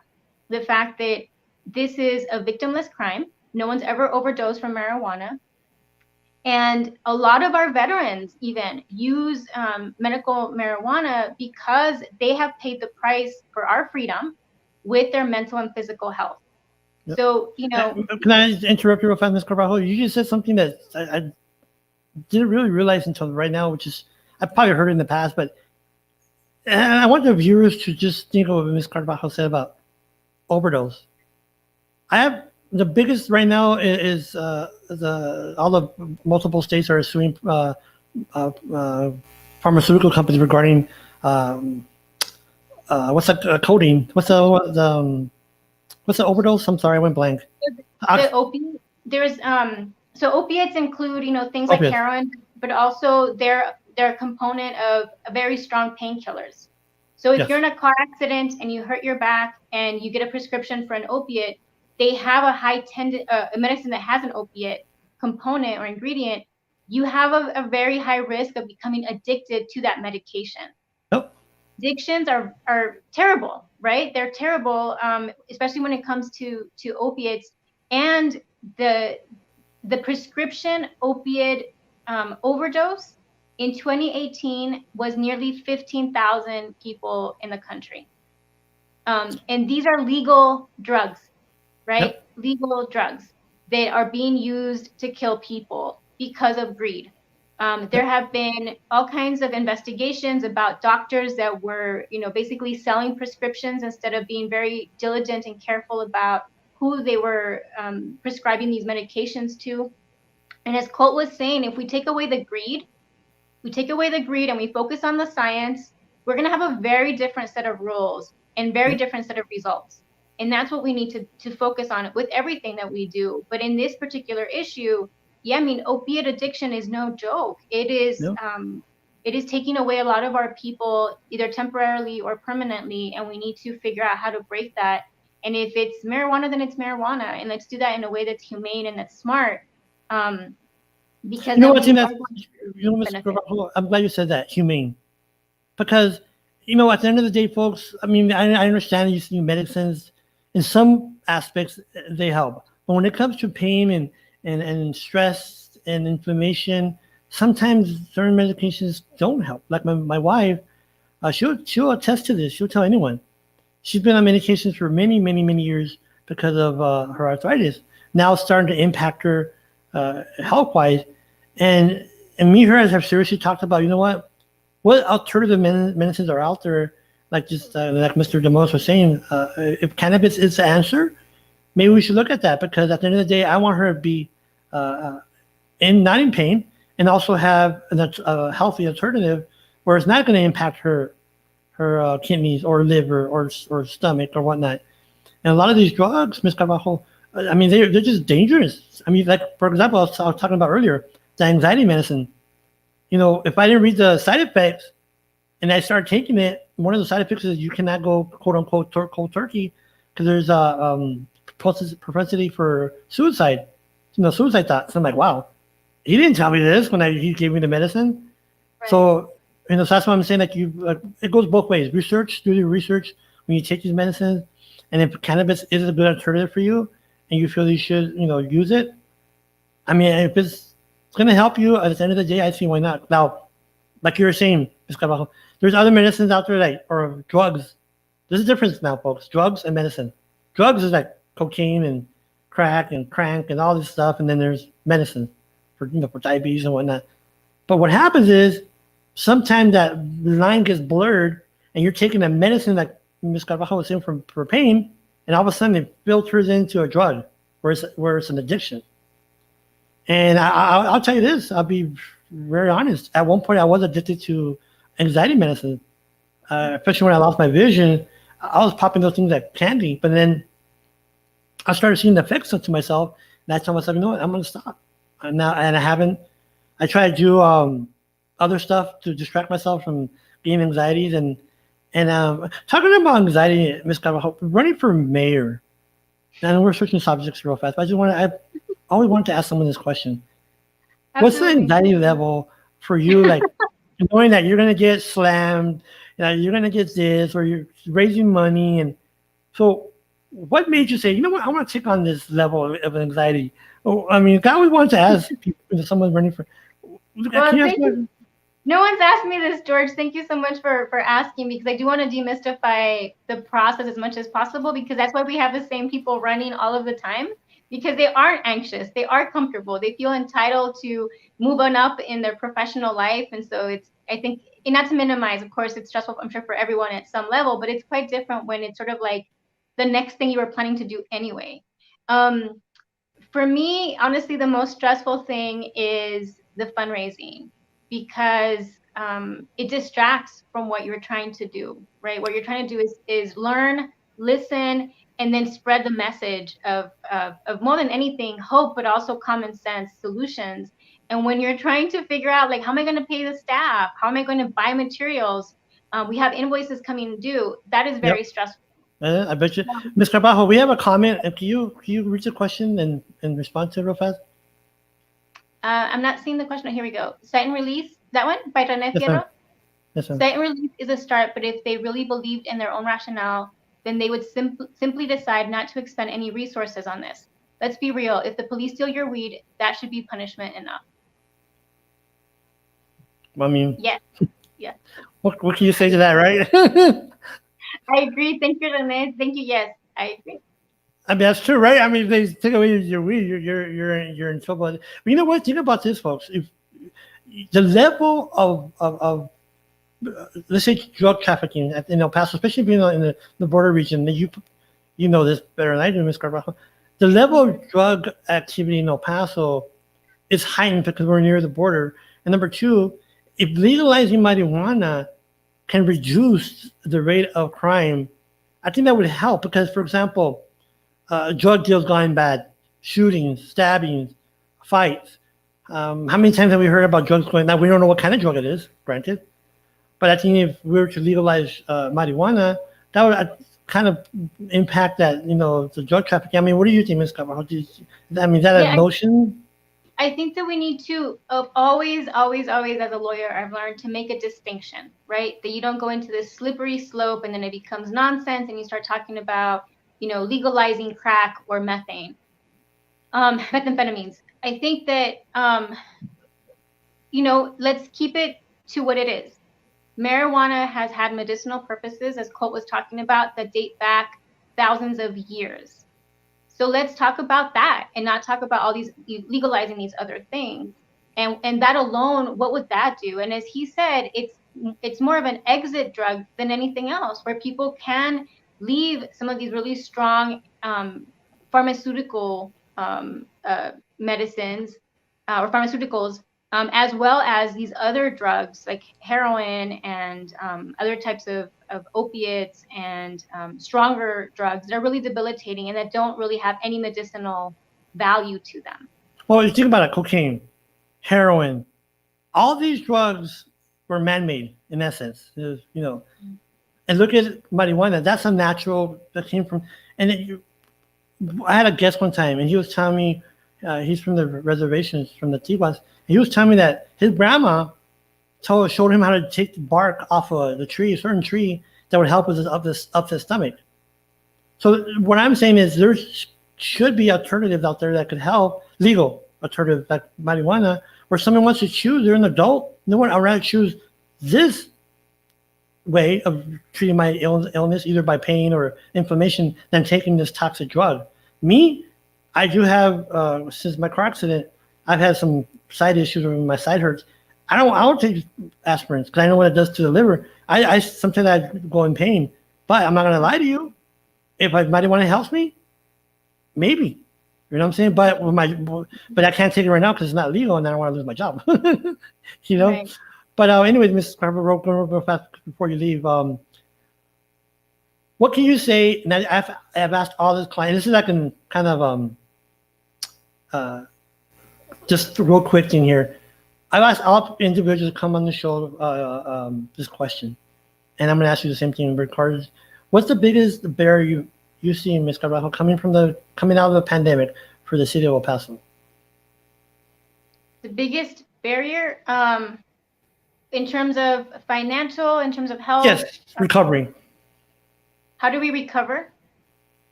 the fact that this is a victimless crime. No one's ever overdosed from marijuana. And a lot of our veterans even use medical marijuana because they have paid the price for our freedom with their mental and physical health. Yep. So, Can I interrupt you real fast, Ms. Carbajal? You just said something that I didn't really realize until right now, which is, I've probably heard in the past, but I want the viewers to just think of what Ms. Carbajal said about overdose. I have the biggest right now is all the multiple states are suing pharmaceutical companies regarding what's that codeine? What's the overdose? I'm sorry, I went blank. The opiate. There's so opiates include things like heroin, but also they're a component of very strong painkillers. So if you're in a car accident and you hurt your back and you get a prescription for an opiate, they have a medicine that has an opiate component or ingredient, you have a very high risk of becoming addicted to that medication. Yep. Addictions are terrible, right? They're terrible, especially when it comes to opiates. And the prescription opiate overdose in 2018 was nearly 15,000 people in the country. And these are legal drugs, right? Yep. Legal drugs that are being used to kill people because of greed. There have been all kinds of investigations about doctors that were, basically selling prescriptions instead of being very diligent and careful about who they were prescribing these medications to. And as Colt was saying, if we take away the greed and we focus on the science, we're going to have a very different set of rules and very different set of results. And that's what we need to focus on with everything that we do. But in this particular issue, opiate addiction is no joke. It is taking away a lot of our people, either temporarily or permanently, and we need to figure out how to break that. And if it's marijuana, then it's marijuana, and let's do that in a way that's humane and that's smart. Because Mr. Carbajal, I'm glad you said that, humane, because at the end of the day, folks, I understand using medicines in some aspects they help, but when it comes to pain and stress and inflammation, sometimes certain medications don't help. Like my wife, she'll attest to this. She'll tell anyone. She's been on medications for many, many, many years because of her arthritis. Now it's starting to impact her health-wise. And me and her have seriously talked about, what alternative medicines are out there, like like Mr. DeMorris was saying, if cannabis is the answer, maybe we should look at that, because at the end of the day, I want her to be not in pain and also have a healthy alternative where it's not going to impact her kidneys or liver or stomach or whatnot. And a lot of these drugs, Ms. Carbajal, they're just dangerous. Like, for example, I was talking about earlier, the anxiety medicine. If I didn't read the side effects and I started taking it, one of the side effects is you cannot go, quote unquote, cold turkey, because there's a propensity for suicide, suicide thoughts. So I'm like, wow, he didn't tell me this when he gave me the medicine. Right. So, so that's why I'm saying, it goes both ways. Do the research when you take these medicines, and if cannabis is a good alternative for you and you feel you should, use it, if it's going to help you at the end of the day, I see why not. Now, like you were saying, Ms. Carbajal, there's other medicines out there, or drugs. There's a difference now, folks. Drugs and medicine. Drugs is like cocaine and crack and crank and all this stuff, and then there's medicine for diabetes and whatnot. But what happens is sometimes that line gets blurred, and you're taking a medicine like Ms. Carbajal was saying for pain, and all of a sudden it filters into a drug where it's an addiction. And I'll tell you this, I'll be very honest. At one point, I was addicted to anxiety medicine, especially when I lost my vision. I was popping those things like candy, but then I started seeing the effects to myself, and I told myself, I'm going to stop. And I haven't. I try to do other stuff to distract myself from getting anxieties. And talking about anxiety, Ms. Carbajal, running for mayor, and we're switching subjects real fast, but I always wanted to ask someone this question. Absolutely. What's the anxiety level for you, knowing that you're going to get slammed, you're going to get this, or you're raising money? And so what made you say, I want to take on this level of anxiety? I always wanted to ask people, if someone's running for... No one's asked me this, George. Thank you so much for asking, because I do want to demystify the process as much as possible, because that's why we have the same people running all of the time, because they aren't anxious. They are comfortable. They feel entitled to move on up in their professional life. And so I think, and not to minimize, of course, it's stressful, I'm sure, for everyone at some level, but it's quite different when it's sort of like the next thing you were planning to do anyway. For me, honestly, the most stressful thing is the fundraising, because it distracts from what you're trying to do, right? What you're trying to do is learn, listen, and then spread the message of more than anything, hope, but also common sense solutions. And when you're trying to figure out, how am I going to pay the staff? How am I going to buy materials? We have invoices coming due. That is very stressful. I bet you, Ms. Carbajal, we have a comment. Can you read the question and respond to it real fast? I'm not seeing the question. Here we go. Cite and release. That one by René Yes, ma'am. Fierro. Yes, ma'am. Cite and release is a start, but if they really believed in their own rationale, then they would simply decide not to expend any resources on this. Let's be real. If the police steal your weed, that should be punishment enough. I mean, Yes. Yeah. What can you say to that, right? I agree. Thank you, René. Thank you. Yes, I agree. I mean, that's true, right? I mean, if they take away your weed, you're in trouble. But you know what? Think about this, folks. If the level of let's say drug trafficking in El Paso, especially being in the border region, that you know this better than I do, Ms. Carbajal. The level of drug activity in El Paso is heightened because we're near the border. And number two, if legalizing marijuana can reduce the rate of crime, I think that would help because, for example, drug deals going bad, shootings, stabbings, fights. How many times have we heard about drugs going? Now we don't know what kind of drug it is, granted, but I think if we were to legalize marijuana, that would kind of impact that, the drug trafficking. I mean, what do you think, Ms. Carbajal? Is that a notion? I think that we need to always, as a lawyer, I've learned to make a distinction, right? That you don't go into this slippery slope and then it becomes nonsense and you start talking about, legalizing crack or methamphetamines. I think that, let's keep it to what it is. Marijuana has had medicinal purposes, as Colt was talking about, that date back thousands of years. So let's talk about that and not talk about all these legalizing these other things. And that alone, what would that do? And as he said, it's more of an exit drug than anything else, where people can leave some of these really strong pharmaceutical medicines or pharmaceuticals, as well as these other drugs like heroin and other types of opiates and stronger drugs that are really debilitating and that don't really have any medicinal value to them. Well, you think about it, cocaine, heroin, all these drugs were man-made in essence, and look at marijuana. That's a natural that came from, and I had a guest one time and he was telling me, he's from the reservations from the Tijuas. He was telling me that his grandma showed him how to take the bark off of the tree, a certain tree that would help with his stomach. So what I'm saying is there should be alternatives out there that could help, legal alternatives like marijuana, where someone wants to choose, they're an adult, no one, I'd rather choose this way of treating my illness, either by pain or inflammation, than taking this toxic drug. Me, I do have, since my car accident, I've had some side issues where my side hurts. I don't take aspirins because I know what it does to the liver. I sometimes I go in pain, but I'm not gonna lie to you. If marijuana helps me, maybe, you know what I'm saying. But I can't take it right now because it's not legal, and I don't want to lose my job. Right. But anyways, Mrs. Carver, real fast before you leave, what can you say? And I've asked all this clients. This is like a kind of just a real quick thing here. I've asked all individuals to come on the show this question, and I'm going to ask you the same thing, Ricardo. What's the biggest barrier you see, Ms. Carbajal, coming out of the pandemic for the city of El Paso? The biggest barrier, in terms of financial, in terms of health? Yes, recovery. How do we recover?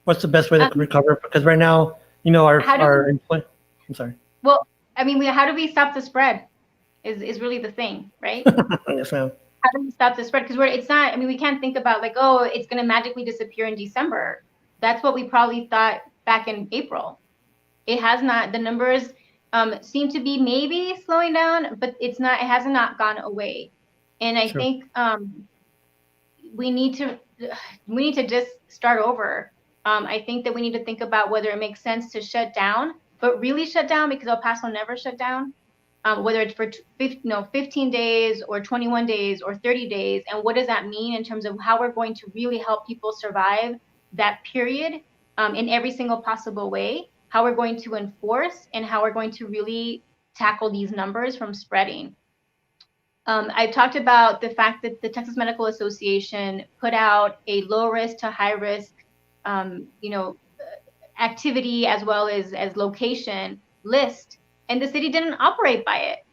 What's the best way to recover? Because right now, our employee. I'm sorry. Well, how do we stop the spread? Is really the thing, right? Yes, ma'am. How do we stop the spread? Because it's not. We can't think about like, oh, it's going to magically disappear in December. That's what we probably thought back in April. It has not. The numbers seem to be maybe slowing down, but it's not. It has not gone away. And I think we need to just start over. I think that we need to think about whether it makes sense to shut down, but really shut down, because El Paso never shut down. Whether it's for 15 days or 21 days or 30 days, and what does that mean in terms of how we're going to really help people survive that period in every single possible way, how we're going to enforce, and how we're going to really tackle these numbers from spreading. I talked about the fact that the Texas Medical Association put out a low risk to high risk, activity as well as location list, and the city didn't operate by it.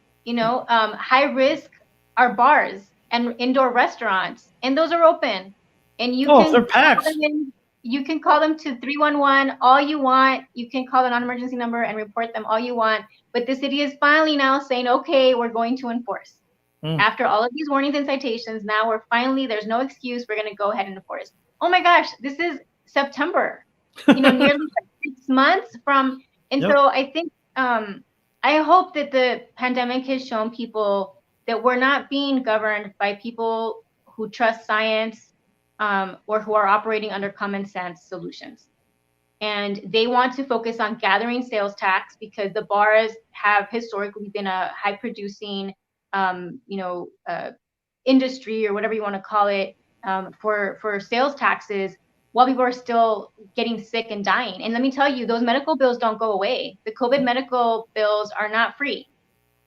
High risk are bars and indoor restaurants, and those are open, and you can they're call packed. them in. You can call them to 311 all you want. You can call the non-emergency number and report them all you want. But the city is finally now saying, okay, we're going to enforce. After all of these warnings and citations, now there's no excuse. We're going to go ahead and enforce. Oh my gosh, this is September, nearly 6 months from. And so I think, I hope that the pandemic has shown people that we're not being governed by people who trust science, or who are operating under common sense solutions. And they want to focus on gathering sales tax because the bars have historically been a high producing, industry or whatever you want to call it, for sales taxes, while people are still getting sick and dying. And let me tell you, those medical bills don't go away. The COVID medical bills are not free.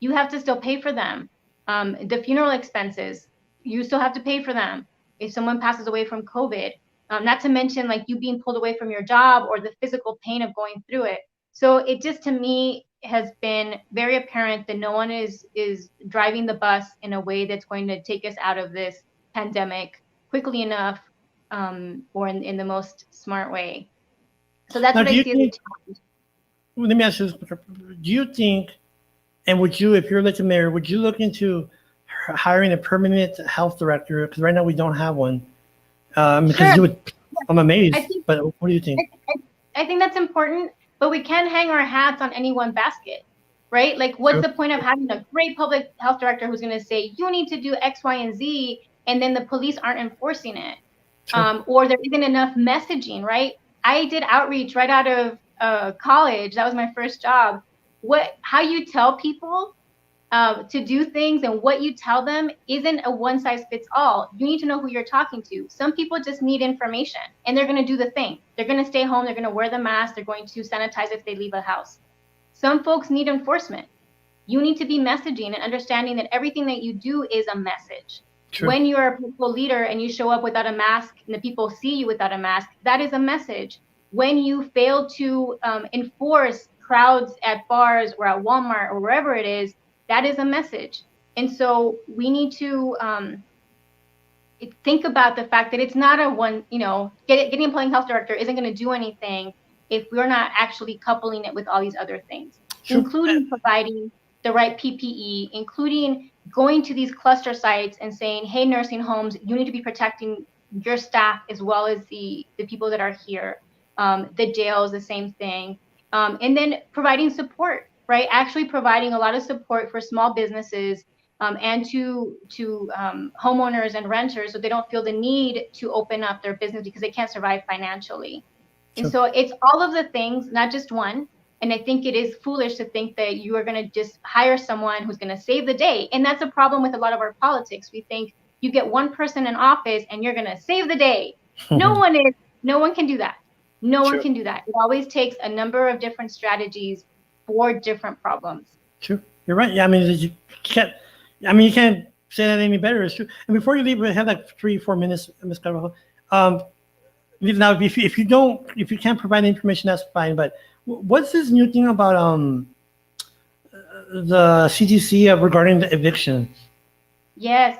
You have to still pay for them. The funeral expenses, you still have to pay for them if someone passes away from COVID, not to mention like you being pulled away from your job or the physical pain of going through it. So it just, to me, has been very apparent that no one is driving the bus in a way that's going to take us out of this pandemic quickly enough, or in the most smart way. So that's what I see as a challenge. Let me ask you this. Do you think, and would you, if you're elected mayor, would you look into hiring a permanent health director? Because right now we don't have one. Sure. I'm amazed, but what do you think? I think that's important, but we can't hang our hats on any one basket, right? Like, what's the point of having a great public health director who's going to say, you need to do X, Y, and Z, and then the police aren't enforcing it? Or there isn't enough messaging, right? I did outreach right out of college. That was my first job. How you tell people to do things and what you tell them isn't a one size fits all. You need to know who you're talking to. Some people just need information and they're going to do the thing. They're going to stay home. They're going to wear the mask. They're going to sanitize if they leave the house. Some folks need enforcement. You need to be messaging and understanding that everything that you do is a message. True. When you're a political leader and you show up without a mask and the people see you without a mask, that is a message. When you fail to enforce crowds at bars or at Walmart or wherever it is, that is a message. And so we need to think about the fact that it's not a one, getting a public health director isn't going to do anything if we're not actually coupling it with all these other things, including providing the right PPE, including going to these cluster sites and saying, hey, nursing homes, you need to be protecting your staff as well as the people that are here. The jails, the same thing. And then providing support, right? Actually providing a lot of support for small businesses and to homeowners and renters so they don't feel the need to open up their business because they can't survive financially. Sure. And so it's all of the things, not just one. And I think it is foolish to think that you are going to just hire someone who's going to save the day. And that's a problem with a lot of our politics. We think you get one person in office and you're going to save the day. No one can do that. No one can do that. It always takes a number of different strategies for different problems. True. You're right. Yeah, you can't say that any better. It's true. And before you leave, we have like 3-4 minutes, Ms. Carbajal. Now, if you can't provide information, that's fine. But what's this new thing about the CDC regarding the eviction? Yes.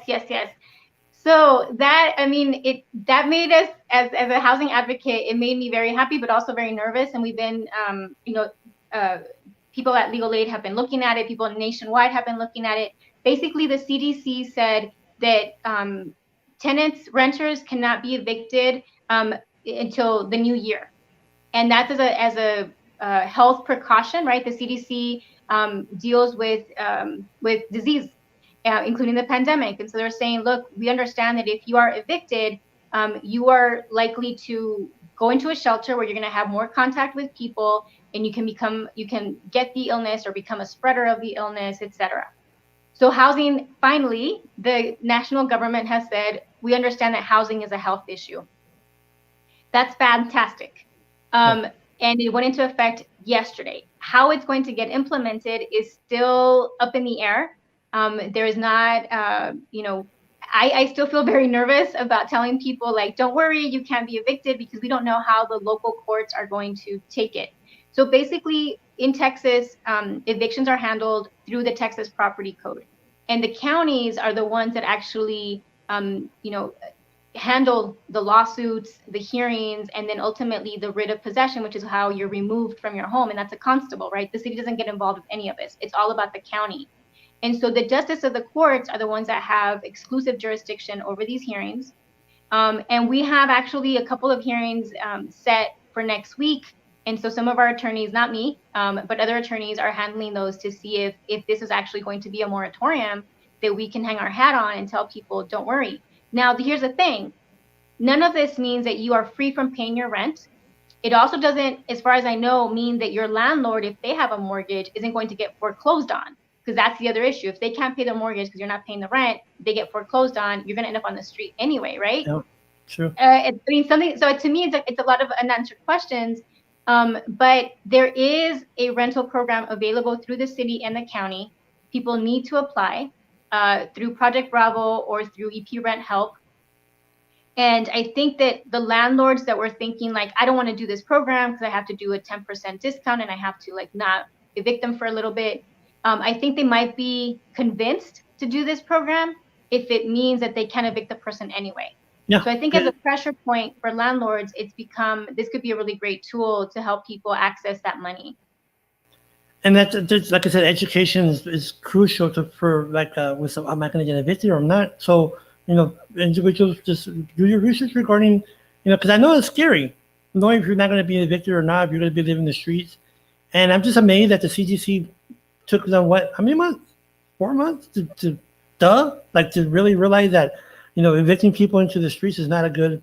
So that made us, as a housing advocate, it made me very happy, but also very nervous. And we've been, people at Legal Aid have been looking at it. People nationwide have been looking at it. Basically, the CDC said that renters cannot be evicted until the new year. And that's as a health precaution, right? The CDC deals with disease, including the pandemic. And so they're saying, look, we understand that if you are evicted, you are likely to go into a shelter where you're going to have more contact with people, and you can get the illness or become a spreader of the illness, etc. So housing, finally, the national government has said, we understand that housing is a health issue. That's fantastic. And it went into effect yesterday. How it's going to get implemented is still up in the air. There is not, you know, I still feel very nervous about telling people, like, don't worry, you can't be evicted, because we don't know how the local courts are going to take it. So basically, in Texas, evictions are handled through the Texas Property Code. And the counties are the ones that actually, you know, handle the lawsuits, the hearings, and then ultimately the writ of possession, which is how you're removed from your home. And that's a constable, right? The city doesn't get involved with any of this. It's all about the county. And so the justice of the courts are the ones that have exclusive jurisdiction over these hearings. And we have actually a couple of hearings set for next week. And so some of our attorneys, not me, but other attorneys are handling those to see if this is actually going to be a moratorium that we can hang our hat on and tell people, don't worry. Now, here's the thing. None of this means that you are free from paying your rent. It also doesn't, as far as I know, mean that your landlord, if they have a mortgage, isn't going to get foreclosed on. Because that's the other issue. If they can't pay the mortgage because you're not paying the rent, they get foreclosed on, you're going to end up on the street anyway, right? Yeah, true. I mean, something. So to me, it's a lot of unanswered questions. But there is a rental program available through the city and the county. People need to apply through Project Bravo or through EP Rent Help. And I think that the landlords that were thinking, like, I don't want to do this program because I have to do a 10% discount and I have to, like, not evict them for a little bit. I think they might be convinced to do this program if it means that they can evict the person anyway. Yeah. So I think as a pressure point for landlords, this could be a really great tool to help people access that money. And that's like I said, education is crucial for like, am I going to get evicted or I'm not? So, you know, individuals just do your research regarding, you know, because I know it's scary knowing if you're not going to be evicted or not, if you're going to be living in the streets. And I'm just amazed that the CDC took them, how many months? 4 months to really realize that, you know, evicting people into the streets is not a good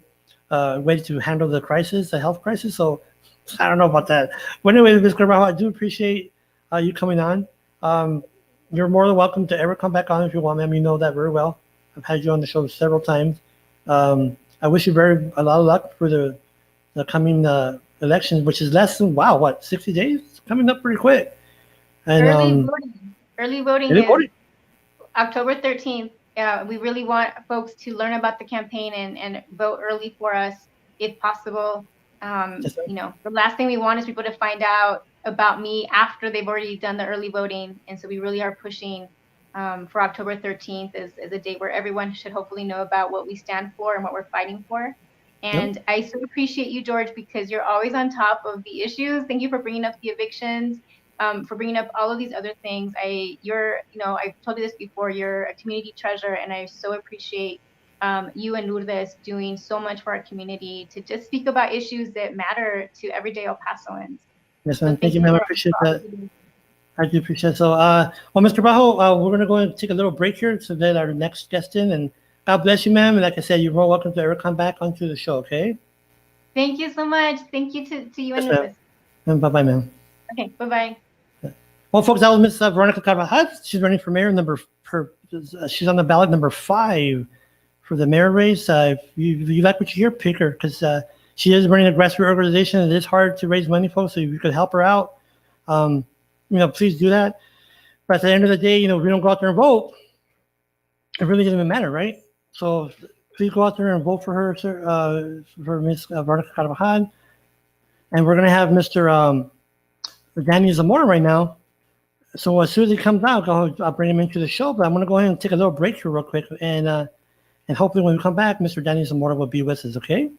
way to handle the crisis, the health crisis. So I don't know about that. But anyway, Ms. Carbajal, I do appreciate you coming on. You're more than welcome to ever come back on if you want, ma'am. You know that very well. I've had you on the show several times. I wish you a lot of luck for the coming elections, which is less than 60 days? It's coming up pretty quick. And early voting is October 13th. We really want folks to learn about the campaign and vote early for us if possible. You know, the last thing we want is people to find out about me after they've already done the early voting. And so we really are pushing for October 13th as a date where everyone should hopefully know about what we stand for and what we're fighting for. And I so appreciate you, George, because you're always on top of the issues. Thank you for bringing up the evictions. For bringing up all of these other things. You're, you know, I've told you this before, you're a community treasure, and I so appreciate you and Lourdes doing so much for our community to just speak about issues that matter to everyday El Pasoans. Yes, ma'am. Thank you, ma'am. I appreciate that. I do appreciate it. So, well, Mr. Bajo, we're going to go and take a little break here to let our next guest in, and God bless you, ma'am. And like I said, you're more welcome to ever come back onto the show, okay? Thank you so much. Thank you to you and Lourdes. And bye-bye, ma'am. Okay, bye-bye. Well, folks, that was Miss Veronica Carbajal. She's running for mayor she's on the ballot number 5 for the mayor race. If you like what you hear, pick her, because she is running a grassroots organization. It is hard to raise money, folks, so if you could help her out, you know, please do that. But at the end of the day, you know, if we don't go out there and vote, it really doesn't even matter, right? So please go out there and vote for her, sir, for Miss Veronica Carbajal. And we're going to have Mr. Danny Zamora right now. So as soon as he comes out, I'll bring him into the show. But I'm going to go ahead and take a little break here real quick. And hopefully when we come back, Mr. Danny Zamora will be with us, okay?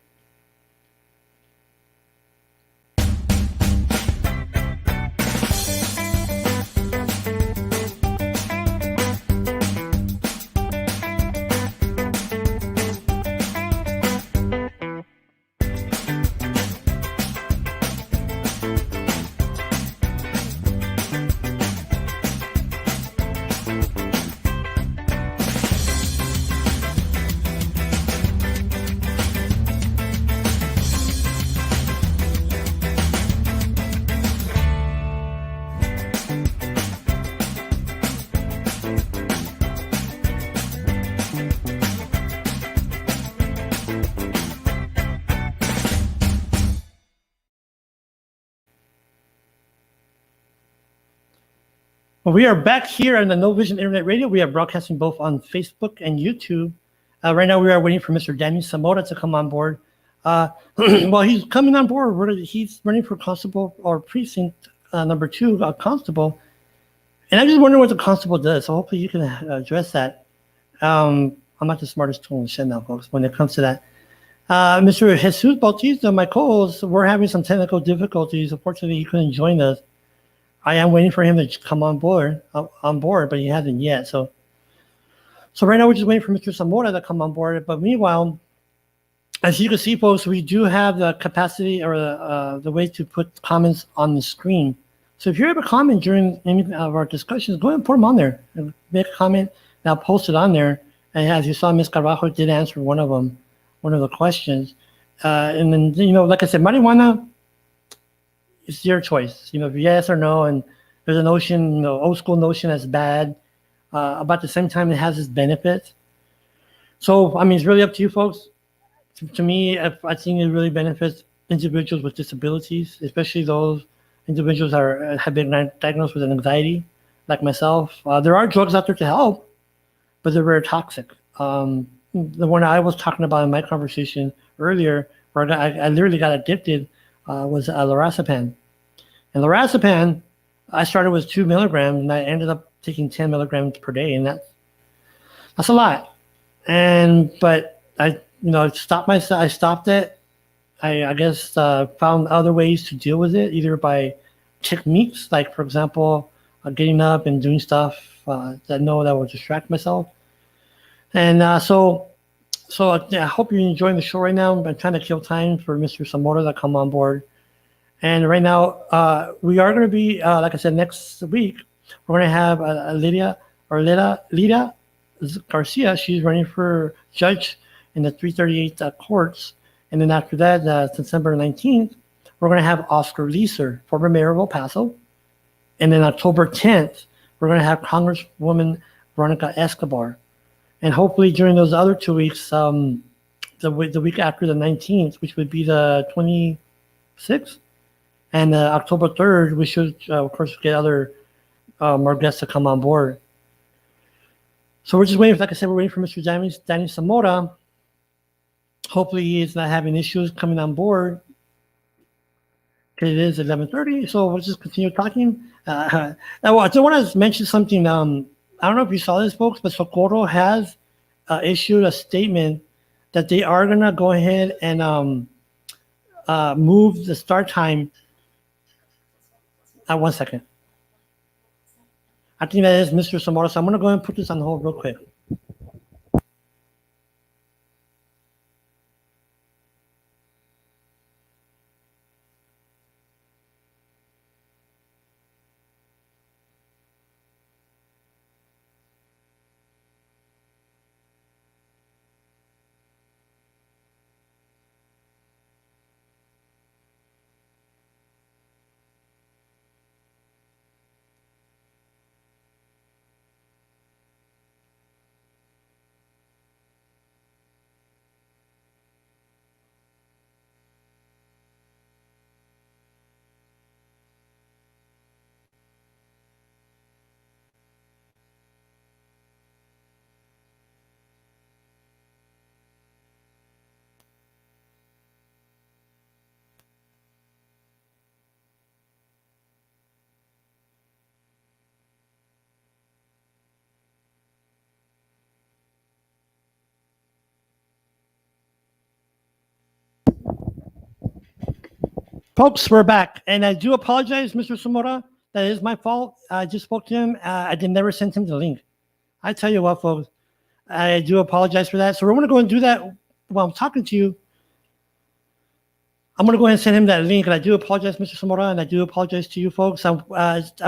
Well, we are back here on the No Vision Internet Radio. We are broadcasting both on Facebook and YouTube. Right now, we are waiting for Mr. Danny Zamora to come on board. Well, he's coming on board. He's running for Constable or Precinct number 2, Constable. And I'm just wondering what the Constable does. So hopefully you can address that. I'm not the smartest tool in the shed now, folks, when it comes to that. Mr. Jesus Bautista, my co-host, we're having some technical difficulties. Unfortunately, he couldn't join us. I am waiting for him to come on board, but he hasn't yet. So right now we're just waiting for Mr. Zamora to come on board. But meanwhile, as you can see, folks, we do have the capacity or the way to put comments on the screen. So if you have a comment during any of our discussions, go ahead and put them on there. Make a comment, and I'll post it on there. And as you saw, Ms. Carbajal did answer one of the questions. And then, like I said, marijuana, it's your choice. Yes or no. And there's a notion, old school notion that's bad. About the same time, it has its benefits. So, it's really up to you, folks. To me, I think it really benefits individuals with disabilities, especially those individuals that have been diagnosed with anxiety, like myself. There are drugs out there to help, but they're very toxic. The one I was talking about in my conversation earlier, where I literally got addicted, was lorazepam. And lorazepam, I started with 2 milligrams, and I ended up taking 10 milligrams per day, and that's a lot. But I stopped it. I guess found other ways to deal with it, either by techniques, like, for example, getting up and doing stuff that will distract myself. And so I hope you're enjoying the show right now. I'm trying to kill time for Mr. Zamora to come on board. And right now, we are going to be, like I said, next week, we're going to have Lida Garcia. She's running for judge in the 338 courts. And then after that, December 19th, we're going to have Oscar Leeser, former mayor of El Paso. And then October 10th, we're going to have Congresswoman Veronica Escobar. And hopefully during those other 2 weeks, the week after the 19th, which would be the 26th, and October 3rd, we should, of course, get other more guests to come on board. So we're just waiting, like I said, we're waiting for Mr. Danny Zamora. Hopefully he's not having issues coming on board. Okay, it is 11:30, so we'll just continue talking. I want to mention something. I don't know if you saw this, folks, but Socorro has issued a statement that they are going to go ahead and move the start time. 1 second. I think that is Mr. Zamora, so I'm going to go ahead and put this on hold real quick. Folks, we're back, and I do apologize, Mr. Zamora. That is my fault. I just spoke to him. I did never send him the link. I tell you what, folks, I do apologize for that. So we're going to go and do that while I'm talking to you. I'm going to go ahead and send him that link, and I do apologize, Mr. Zamora, and I do apologize to you, folks. I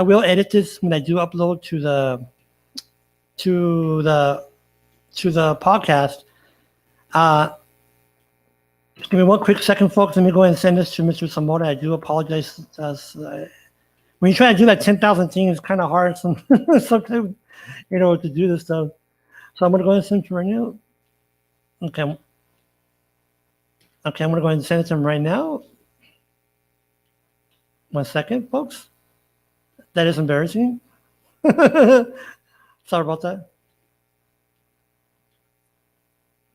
will edit this when I do upload to the podcast. Give me 1 quick second, folks. Let me go ahead and send this to Mr. Zamora. I do apologize. When you try to do that 10,000 things, it's kind of hard sometimes, to do this stuff. So I'm going to go ahead and send it to him right now. Okay, I'm going to go ahead and send it to him right now. 1 second, folks. That is embarrassing. Sorry about that.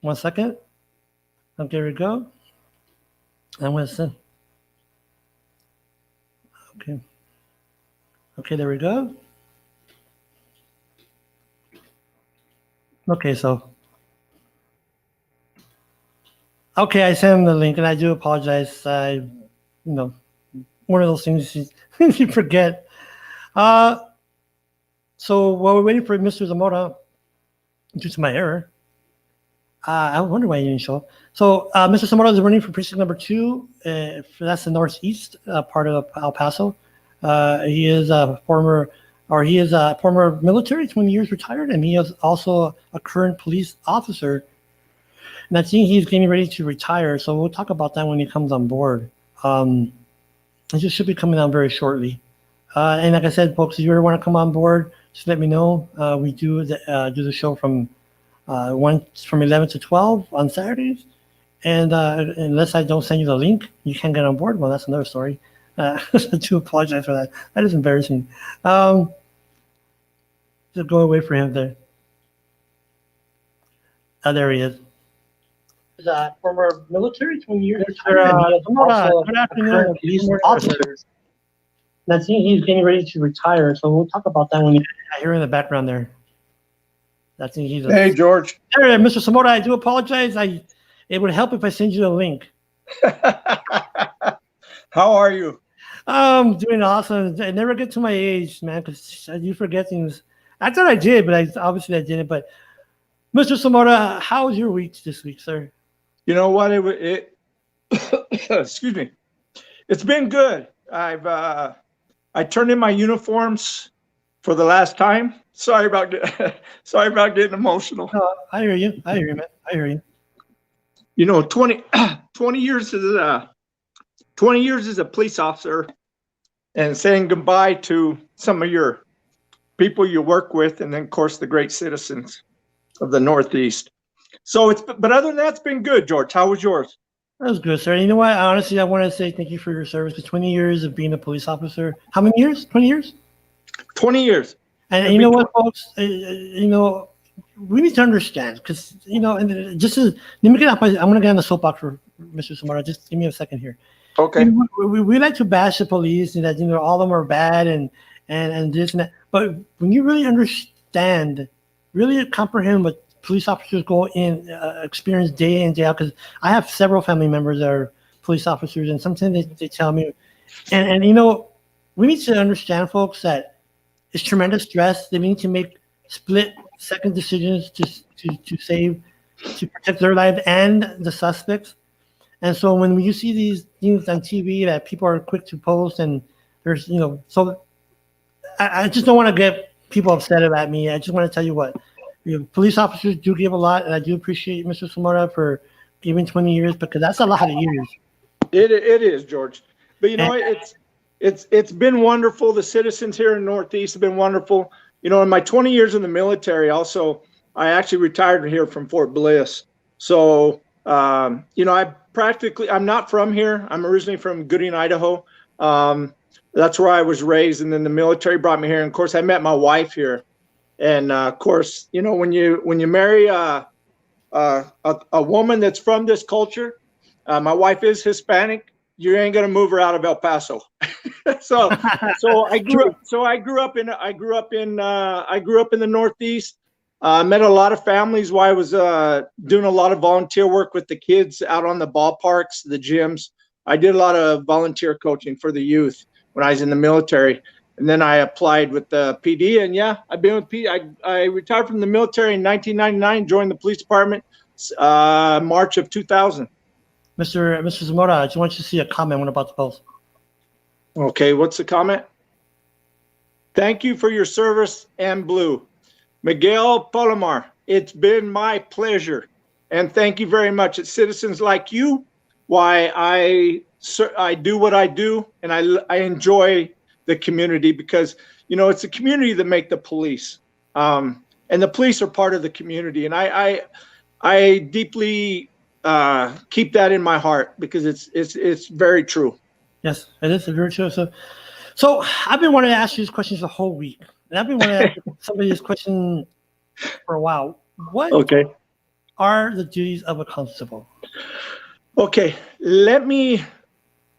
1 second. Okay, here we go. I'm going to send. Okay. Okay, there we go. Okay, so. Okay, I sent him the link, and I do apologize. One of those things you forget. So while we're waiting for Mr. Zamora, due to my error, I wonder why he didn't show up. So Mr. Zamora is running for precinct number 2. That's the northeast part of El Paso. He is a former military, 20 years retired, and he is also a current police officer. And I think he's getting ready to retire, so we'll talk about that when he comes on board. It just should be coming out very shortly. And like I said, folks, if you ever want to come on board, just let me know. We do the show from 11 to 12 on Saturdays. And unless I don't send you the link, you can't get on board. Well, that's another story. I do apologize for that. That is embarrassing. Just go away for him there. There he is. He's a former military, 20 years retired. Good afternoon. Police officer. And I think he's getting ready to retire, so we'll talk about that when I hear in the background there. I think he's. Hey, George. There, Mr. Zamora, I do apologize. It would help if I send you the link. How are you? I'm doing awesome. I never get to my age, man, because I do forget things. I thought I did, but obviously I didn't. But Mr. Zamora, how was your week this week, sir? You know what? Excuse me. It's been good. I turned in my uniforms for the last time. Sorry about getting emotional. No, I hear you. I hear you, man. I hear you. You know, 20 years as 20 years as a police officer, and saying goodbye to some of your people you work with, and then of course the great citizens of the Northeast. So but other than that, it's been good. George, how was yours? That was good, sir. You know what? Honestly, I want to say thank you for your service. 20 years of being a police officer. How many years? 20 years? 20 years. And you know what, folks? We need to understand, because, and just let me get up. I'm going to get on the soapbox for Mr. Zamora. Just give me a second here. Okay. We like to bash the police and that, all of them are bad and this and that. But when you really understand, really comprehend what police officers go in, experience day in, day out, because I have several family members that are police officers, and sometimes they tell me, and we need to understand, folks, that it's tremendous stress. They need to make split-second decisions to protect their life and the suspects. And so when you see these things on TV that people are quick to post, and there's, so I just don't want to get people upset about me. I just want to tell you what, police officers do give a lot, and I do appreciate Mr. Zamora for giving 20 years, because that's a lot of years. It is, George. But it's been wonderful. The citizens here in Northeast have been wonderful. In my 20 years in the military, also, I actually retired here from Fort Bliss. So, I'm not from here. I'm originally from Gooding, Idaho. That's where I was raised, and then the military brought me here. And of course, I met my wife here. And of course, when you marry a woman that's from this culture, my wife is Hispanic. You ain't gonna move her out of El Paso. so I grew up in the Northeast. Met a lot of families while I was doing a lot of volunteer work with the kids out on the ballparks, the gyms. I did a lot of volunteer coaching for the youth when I was in the military. And then I applied with the PD, and I've been with PD. I retired from the military in 1999, joined the police department March of 2000. Mr. Zamora, I just want you to see a comment about the post. Okay, what's the comment? Thank you for your service, and blue. Miguel Palomar, it's been my pleasure. And thank you very much. It's citizens like you why I do what I do, and I enjoy the community, because it's the community that make the police, and the police are part of the community, and I deeply keep that in my heart, because it's very true. Yes, it is very true. So I've been wanting to ask you these questions the whole week, and I've been wanting to ask somebody this question for a while. What Okay. are the duties of a constable? Okay.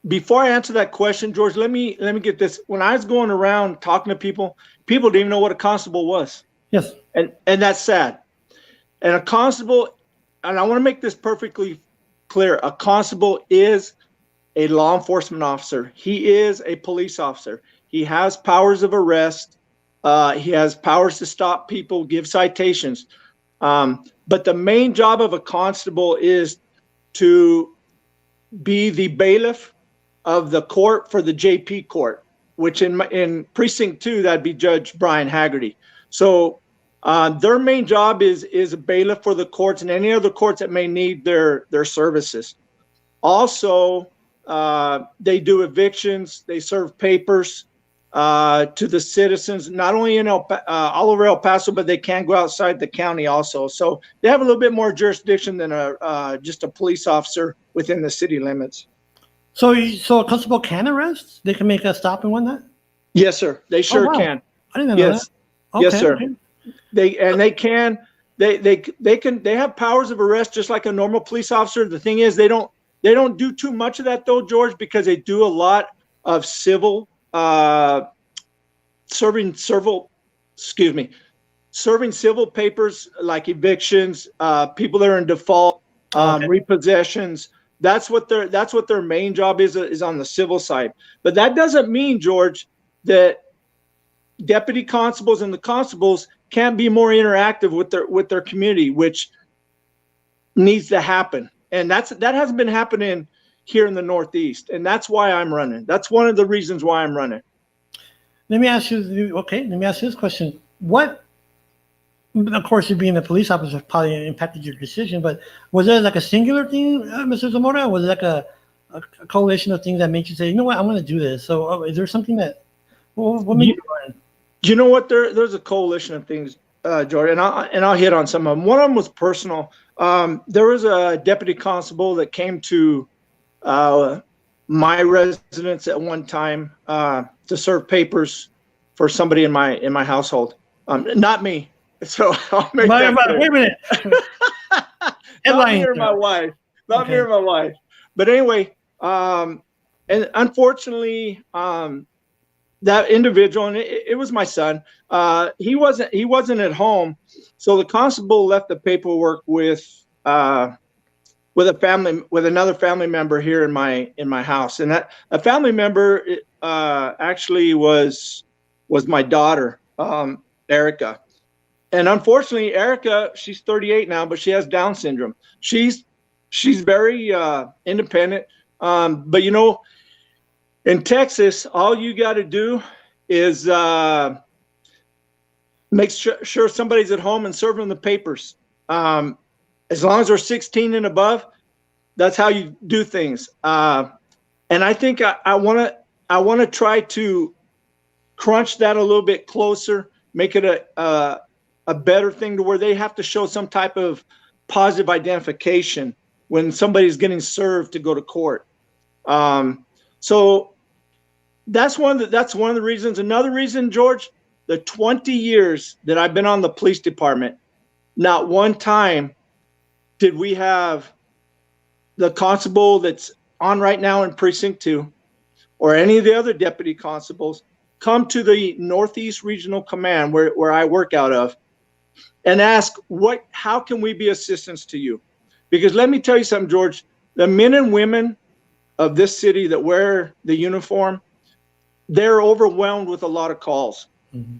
Before I answer that question, George, let me get this. When I was going around talking to people didn't even know what a constable was. Yes. And that's sad. And a constable, and I want to make this perfectly clear, a constable is a law enforcement officer. He is a police officer. He has powers of arrest. He has powers to stop people, give citations. But the main job of a constable is to be the bailiff of the court for the JP court, which in precinct 2, that'd be Judge Brian Haggerty. So their main job is a bailiff for the courts and any other courts that may need their services. Also, they do evictions. They serve papers to the citizens, not only in all over El Paso, but they can go outside the county also. So they have a little bit more jurisdiction than just a police officer within the city limits. So a constable can arrest? They can make a stop and whatnot? Yes, sir. They sure wow. can. I didn't know Yes. that. Yes, Okay, sir. okay. They have powers of arrest just like a normal police officer. The thing is, they don't do too much of that though, George, because they do a lot of civil serving civil papers like evictions, people that are in default, repossessions. That's what their main job is on the civil side. But that doesn't mean, George, that deputy constables and the constables can't be more interactive with their community, which needs to happen. And that hasn't been happening here in the Northeast, and that's why I'm running. That's one of the reasons why I'm running. Let me ask you this question. Of course, you being a police officer probably impacted your decision, but was there like a singular thing, Mr. Zamora? Was it like a coalition of things that made you say, you know what, I'm going to do this? So is there something what made you run? You know what? There's a coalition of things, George, and I'll hit on some of them. One of them was personal. There was a deputy constable that came to my residence at one time to serve papers for somebody in my household. Not me. So I'll make that clear. Wait a minute. Not me or my wife. Not me or my wife. But anyway, and unfortunately, that individual, and it was my son, he wasn't at home. So the constable left the paperwork with another family member here in my house, and that a family member actually was my daughter, Erica. And unfortunately, Erica, she's 38 now, but she has Down syndrome. She's very independent. But you know, in Texas, all you got to do is make sure somebody's at home and serve them the papers. As long as they're 16 and above, that's how you do things. And I think I want to try to crunch that a little bit closer, make it a better thing to where they have to show some type of positive identification when somebody's getting served to go to court. So that's one of the reasons. Another reason, George, the 20 years that I've been on the police department, not one time did we have the constable that's on right now in precinct 2 or any of the other deputy constables come to the Northeast Regional Command where I work out of and ask, how can we be assistance to you? Because let me tell you something, George, the men and women of this city that wear the uniform, they're overwhelmed with a lot of calls. Mm-hmm.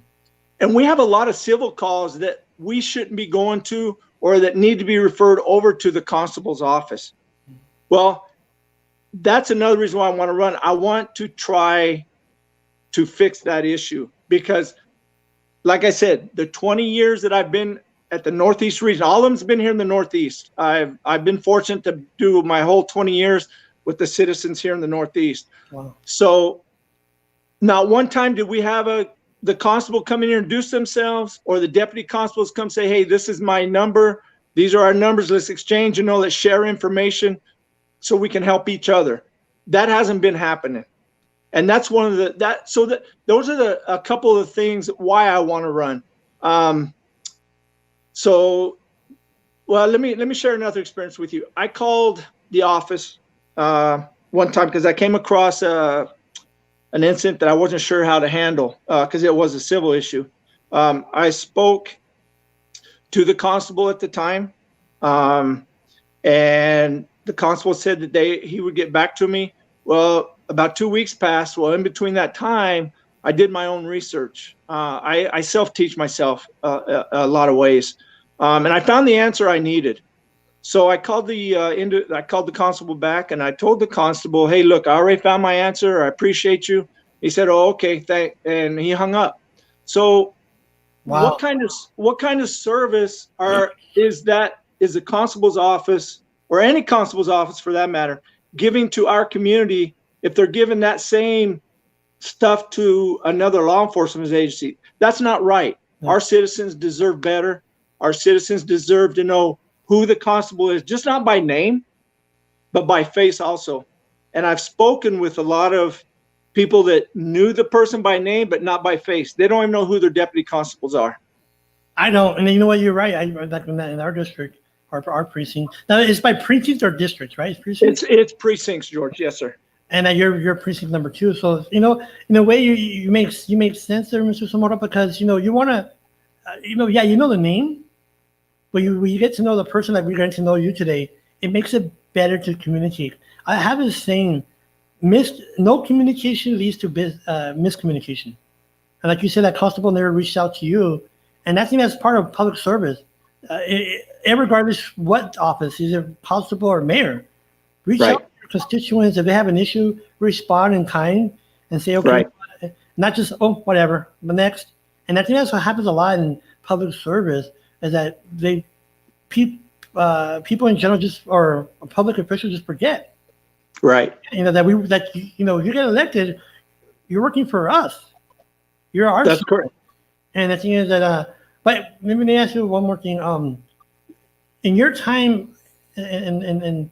And we have a lot of civil calls that we shouldn't be going to or that need to be referred over to the constable's office. Well, that's another reason why I want to run. I want to try to fix that issue because, like I said, the 20 years that I've been at the Northeast region, all of them's been here in the Northeast. I've been fortunate to do my whole 20 years with the citizens here in the Northeast. Wow. So not one time did we have the constable come in here and introduce themselves or the deputy constables come say, hey, this is my number. These are our numbers. Let's exchange, let's share information so we can help each other. That hasn't been happening. And that's one of those are a couple of things why I want to run. Well, let me share another experience with you. I called the office one time because I came across an incident that I wasn't sure how to handle because it was a civil issue. I spoke to the constable at the time, and the constable said that he would get back to me. Well, about 2 weeks passed. Well, in between that time, I did my own research. I self-teach myself a lot of ways, and I found the answer I needed. So I called the constable back, and I told the constable, "Hey, look, I already found my answer. I appreciate you." He said, "Oh, okay, and he hung up. So, Wow. what kind of service is the constable's office, or any constable's office for that matter, giving to our community if they're giving that same stuff to another law enforcement agency? That's not right. Yeah. Our citizens deserve better. Our citizens deserve to know who the constable is, just not by name, but by face also. And I've spoken with a lot of people that knew the person by name, but not by face. They don't even know who their deputy constables are. I don't, and you know what? You're right. I like in our district, our precinct. Now it's by precinct or districts, right? It's precincts. It's precincts, George. Yes, sir. And you're precinct number 2. So in a way, you make sense there, Mr. Zamora, because you want to, you know the name, but when you get to know the person that we're going to know you today, it makes it better to communicate. I have this saying, no communication leads to miscommunication. And like you said, that constable never reached out to you, and I think that's part of public service. Regardless what office, either constable or mayor, reach out to your constituents. If they have an issue, respond in kind and say, okay, not just, oh, whatever, but next. And I think that's what happens a lot in public service, is that people in general or public officials just forget. Right. That you get elected, you're working for us. You're our. That's correct. And the thing is that, but let me ask you one more thing. In your time, in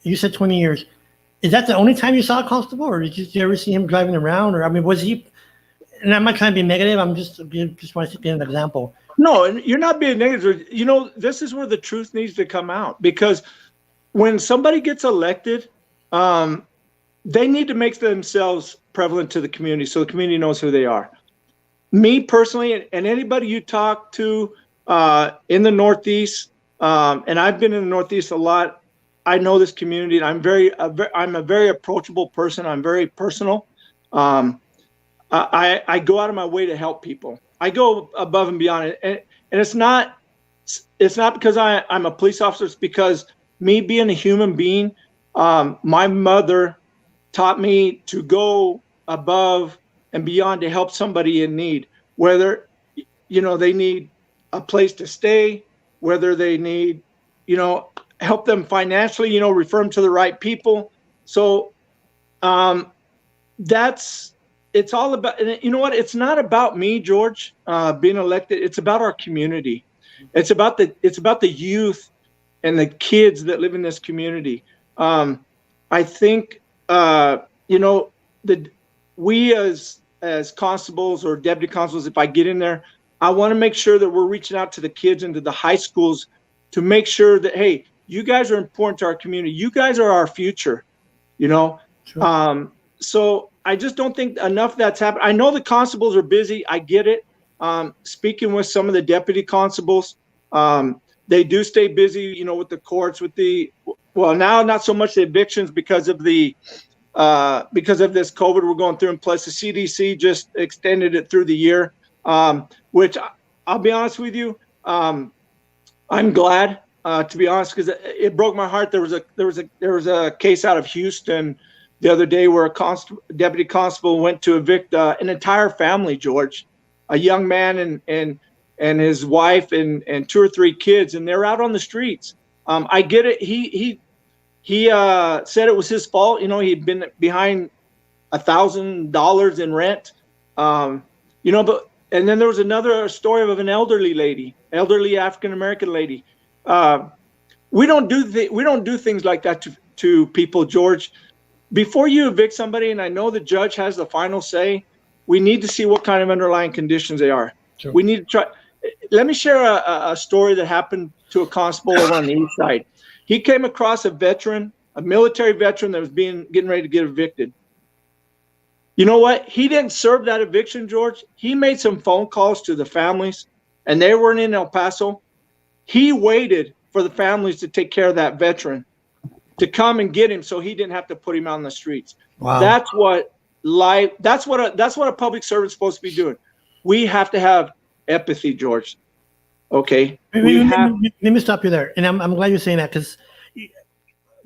you said 20 years, is that the only time you saw a constable, or did you ever see him driving around? Or was he? And I'm not trying to be negative. I'm just want to give an example. No, and you're not being negative. This is where the truth needs to come out, because when somebody gets elected, they need to make themselves prevalent to the community so the community knows who they are. Me personally, and anybody you talk to in the Northeast, and I've been in the Northeast a lot, I know this community, and I'm a very approachable person. I'm very personal. I go out of my way to help people. I go above and beyond it, and it's not because I'm a police officer. It's because me being a human being, my mother taught me to go above and beyond to help somebody in need, whether they need a place to stay, whether they need help them financially, refer them to the right people. So it's all about, and you know what? It's not about me, George, being elected. It's about our community. It's about the youth and the kids that live in this community. I think we as constables or deputy constables, if I get in there, I want to make sure that we're reaching out to the kids and to the high schools to make sure that, hey, you guys are important to our community. You guys are our future, Sure. So I just don't think enough that's happened. I know the constables are busy. I get it. Speaking with some of the deputy constables, they do stay busy, with the courts, now not so much the evictions because of this COVID we're going through, and plus the CDC just extended it through the year, which I'll be honest with you, I'm glad, to be honest, because it broke my heart. There was a case out of Houston the other day where a deputy constable went to evict an entire family, George, a young man and his wife and 2 or 3 kids, and they're out on the streets. I get it. He said it was his fault. He'd been behind $1,000 in rent. But and then there was another story of an elderly African American lady. We don't do things like that to people, George. before you evict somebody, and I know the judge has the final say, we need to see what kind of underlying conditions they are. Sure. We need to try. Let me share a story that happened to a constable over on the east side. He came across a veteran, a military veteran that was getting ready to get evicted. You know what? He didn't serve that eviction, George. He made some phone calls to the families, and they weren't in El Paso. He waited for the families to take care of that veteran, to come and get him, so he didn't have to put him out on the streets. Wow. That's what a public servant is supposed to be doing. We have to have empathy, George. Okay. Let me stop you there. And I'm glad you're saying that, because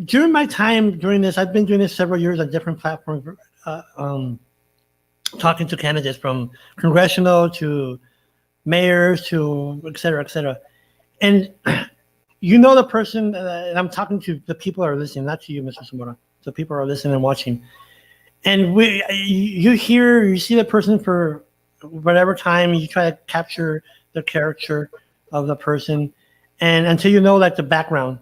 during my time doing this, I've been doing this several years on different platforms, talking to candidates from congressional to mayors to et cetera, et cetera. And you know the person, and I'm talking to the people that are listening, not to you, Mr. Zamora. The people are listening and watching. And you see the person for whatever time, you try to capture the character of the person, and until you know like the background.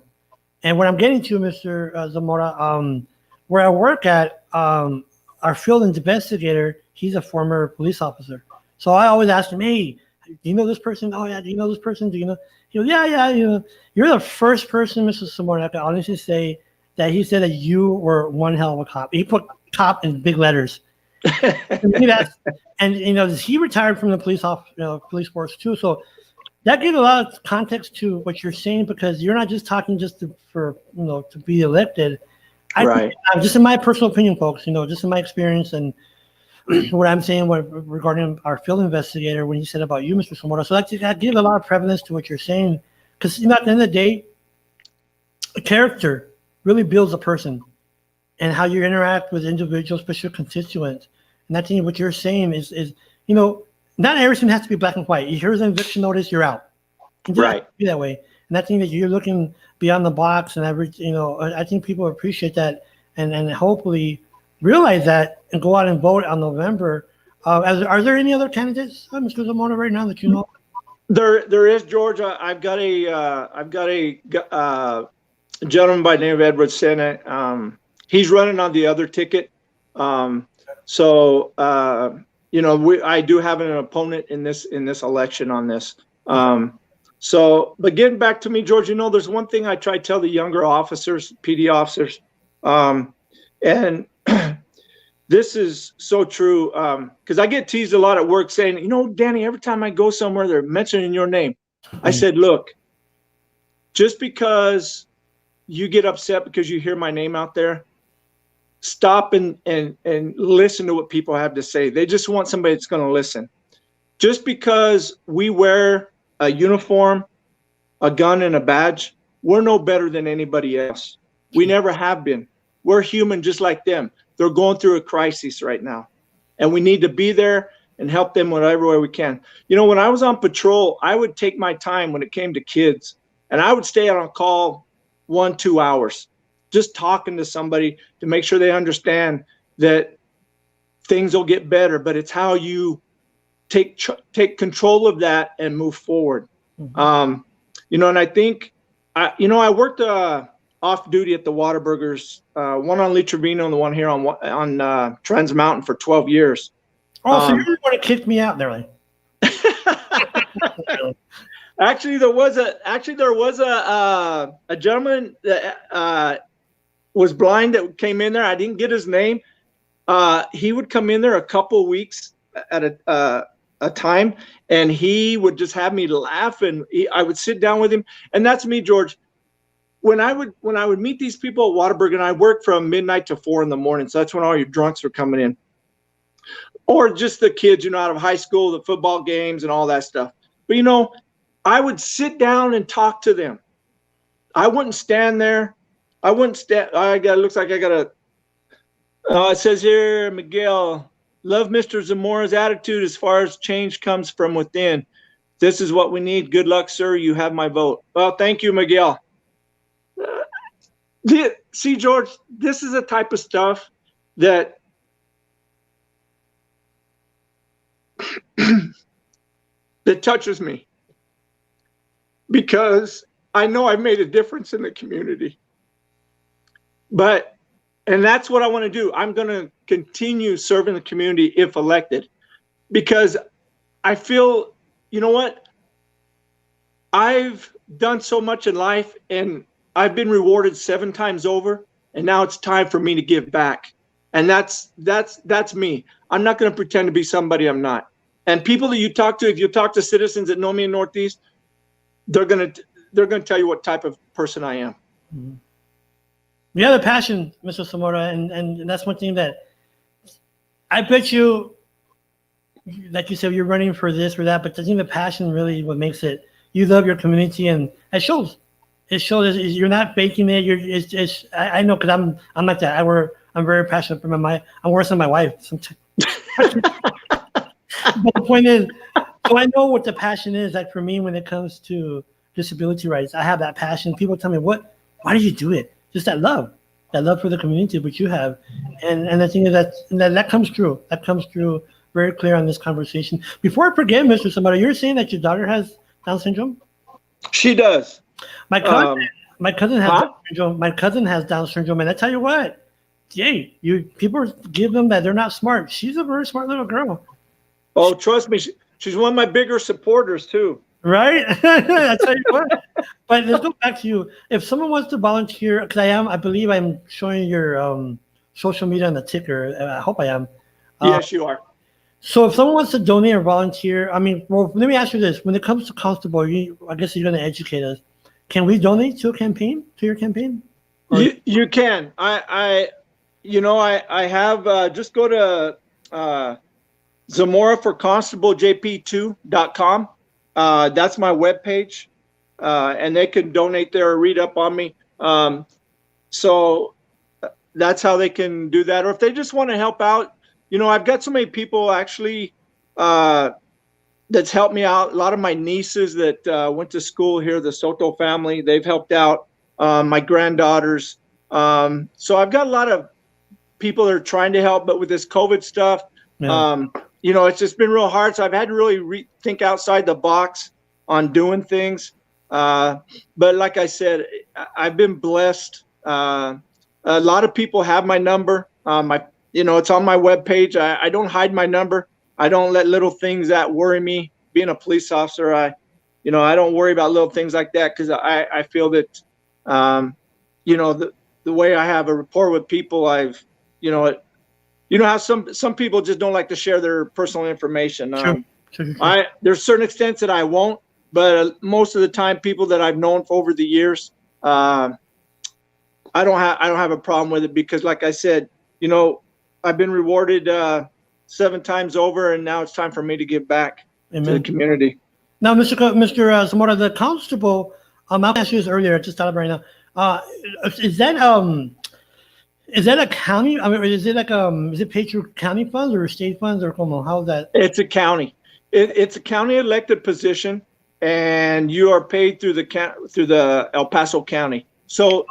And what I'm getting to, Mr. Zamora, where I work at, our field investigator, he's a former police officer. So I always ask him, hey, do you know this person? Oh yeah, do you know this person? Do you know? He goes, yeah, you know, you're the first person, Mr. Zamora, I can honestly say that he said that you were one hell of a cop. He put cop in big letters. And you know, he retired from the police force too. So that gives a lot of context to what you're saying, because you're not just talking for to be elected. Right. Just in my personal opinion, folks, just in my experience and what I'm saying regarding our field investigator, when you said about you, Mr. Zamora. So that gives a lot of prevalence to what you're saying, because at the end of the day, a character really builds a person, and how you interact with individuals, especially constituents. And I think what you're saying is not everything has to be black and white. You hear an eviction notice, you're out. Right. Be that way. And I think that you're looking beyond the box, and I think people appreciate that, and hopefully realize that and go out and vote on November. Are there any other candidates, Mr. Zamora, right now that you know? There is, George. I've got a gentleman by the name of Edward Senate. He's running on the other ticket. I do have an opponent in this election on this. But getting back to me, George, there's one thing I try to tell the younger officers, PD officers, and this is so true, because I get teased a lot at work saying, Danny, every time I go somewhere, they're mentioning your name. I said, look, just because you get upset because you hear my name out there, stop and listen to what people have to say. They just want somebody that's going to listen. Just because we wear a uniform, a gun, and a badge, we're no better than anybody else. We never have been. We're human just like them. They're going through a crisis right now, and we need to be there and help them whatever way we can. When I was on patrol, I would take my time when it came to kids, and I would stay on call 1-2 hours, just talking to somebody to make sure they understand that things will get better, but it's how you take control of that and move forward. Mm-hmm. And I think, I worked off duty at the Whataburgers, one on Lee Trevino and the one here on Trans Mountain for 12 years. Oh, so you really want to kick me out there, like? Actually, there was a gentleman that was blind that came in there. I didn't get his name. He would come in there a couple of weeks at a time, and he would just have me laugh, and I would sit down with him. And that's me, George. When I would meet these people at Whataburger, and I worked from midnight to 4 a.m, so that's when all your drunks were coming in, or just the kids, out of high school, the football games and all that stuff. But I would sit down and talk to them. I wouldn't stand there. Looks like I got a. It says here, Miguel, love Mr. Zamora's attitude as far as change comes from within. This is what we need. Good luck, sir. You have my vote. Well, thank you, Miguel. See, George, this is the type of stuff that that touches me, because I know I've made a difference in the community. But And that's what I want to do. I'm going to continue serving the community if elected, because I feel, you know what? I've done so much in life and I've been rewarded 7 times over, and now it's time for me to give back. And that's me. I'm not going to pretend to be somebody I'm not. And people that you talk to, if you talk to citizens that know me in Northeast, they're going to tell you what type of person I am. Mm-hmm. You have a passion, Mr. Zamora, and that's one thing that I bet you, like you said, you're running for this or that, but I think the passion really what makes it. You love your community, and it shows. It shows. You're not faking it. I know, because I'm like that. I'm very passionate for I'm worse than my wife sometimes. But the point is, so I know what the passion is. Like for me, when it comes to disability rights, I have that passion. People tell me, why do you do it? Just that love for the community, which you have. And the thing is that comes through. That comes through very clear on this conversation. Before I forget, Mr. Zamora, you're saying that your daughter has Down syndrome? She does. My cousin has Down syndrome. My cousin has Down syndrome, and I tell you what, people give them that they're not smart. She's a very smart little girl. Oh, trust me, she's one of my bigger supporters too. Right? I tell you what. But let's go back to you. If someone wants to volunteer, because I believe I'm showing your social media on the ticker. I hope I am. Yes, you are. So if someone wants to donate or volunteer, let me ask you this. When it comes to Constable, I guess you're going to educate us. Can we donate to your campaign? You can. I have, just go to Zamora for ConstableJP2.com. That's my webpage. And they can donate there or read up on me. So that's how they can do that. Or if they just want to help out, I've got so many people actually that's helped me out. A lot of my nieces that went to school here, the Soto family, they've helped out. My granddaughters. So I've got a lot of people that are trying to help, but with this COVID stuff, it's just been real hard. So I've had to really think outside the box on doing things. But like I said, I've been blessed. A lot of people have my number. It's on my webpage. I don't hide my number. I don't let little things that worry me. Being a police officer, I don't worry about little things like that, because I feel that, the way I have a rapport with people, how some people just don't like to share their personal information. Sure. There's certain extents that I won't, but most of the time, people that I've known for over the years, I don't have a problem with it, because, like I said, I've been rewarded 7 times over, and now it's time for me to give back to the community. Now, Mr. Zamora, the constable, I'll ask you this earlier. I just thought of it right now. Is that a county? Is it paid through county funds or state funds, or how is that? It's a county. It's a county elected position, and you are paid through the El Paso County. So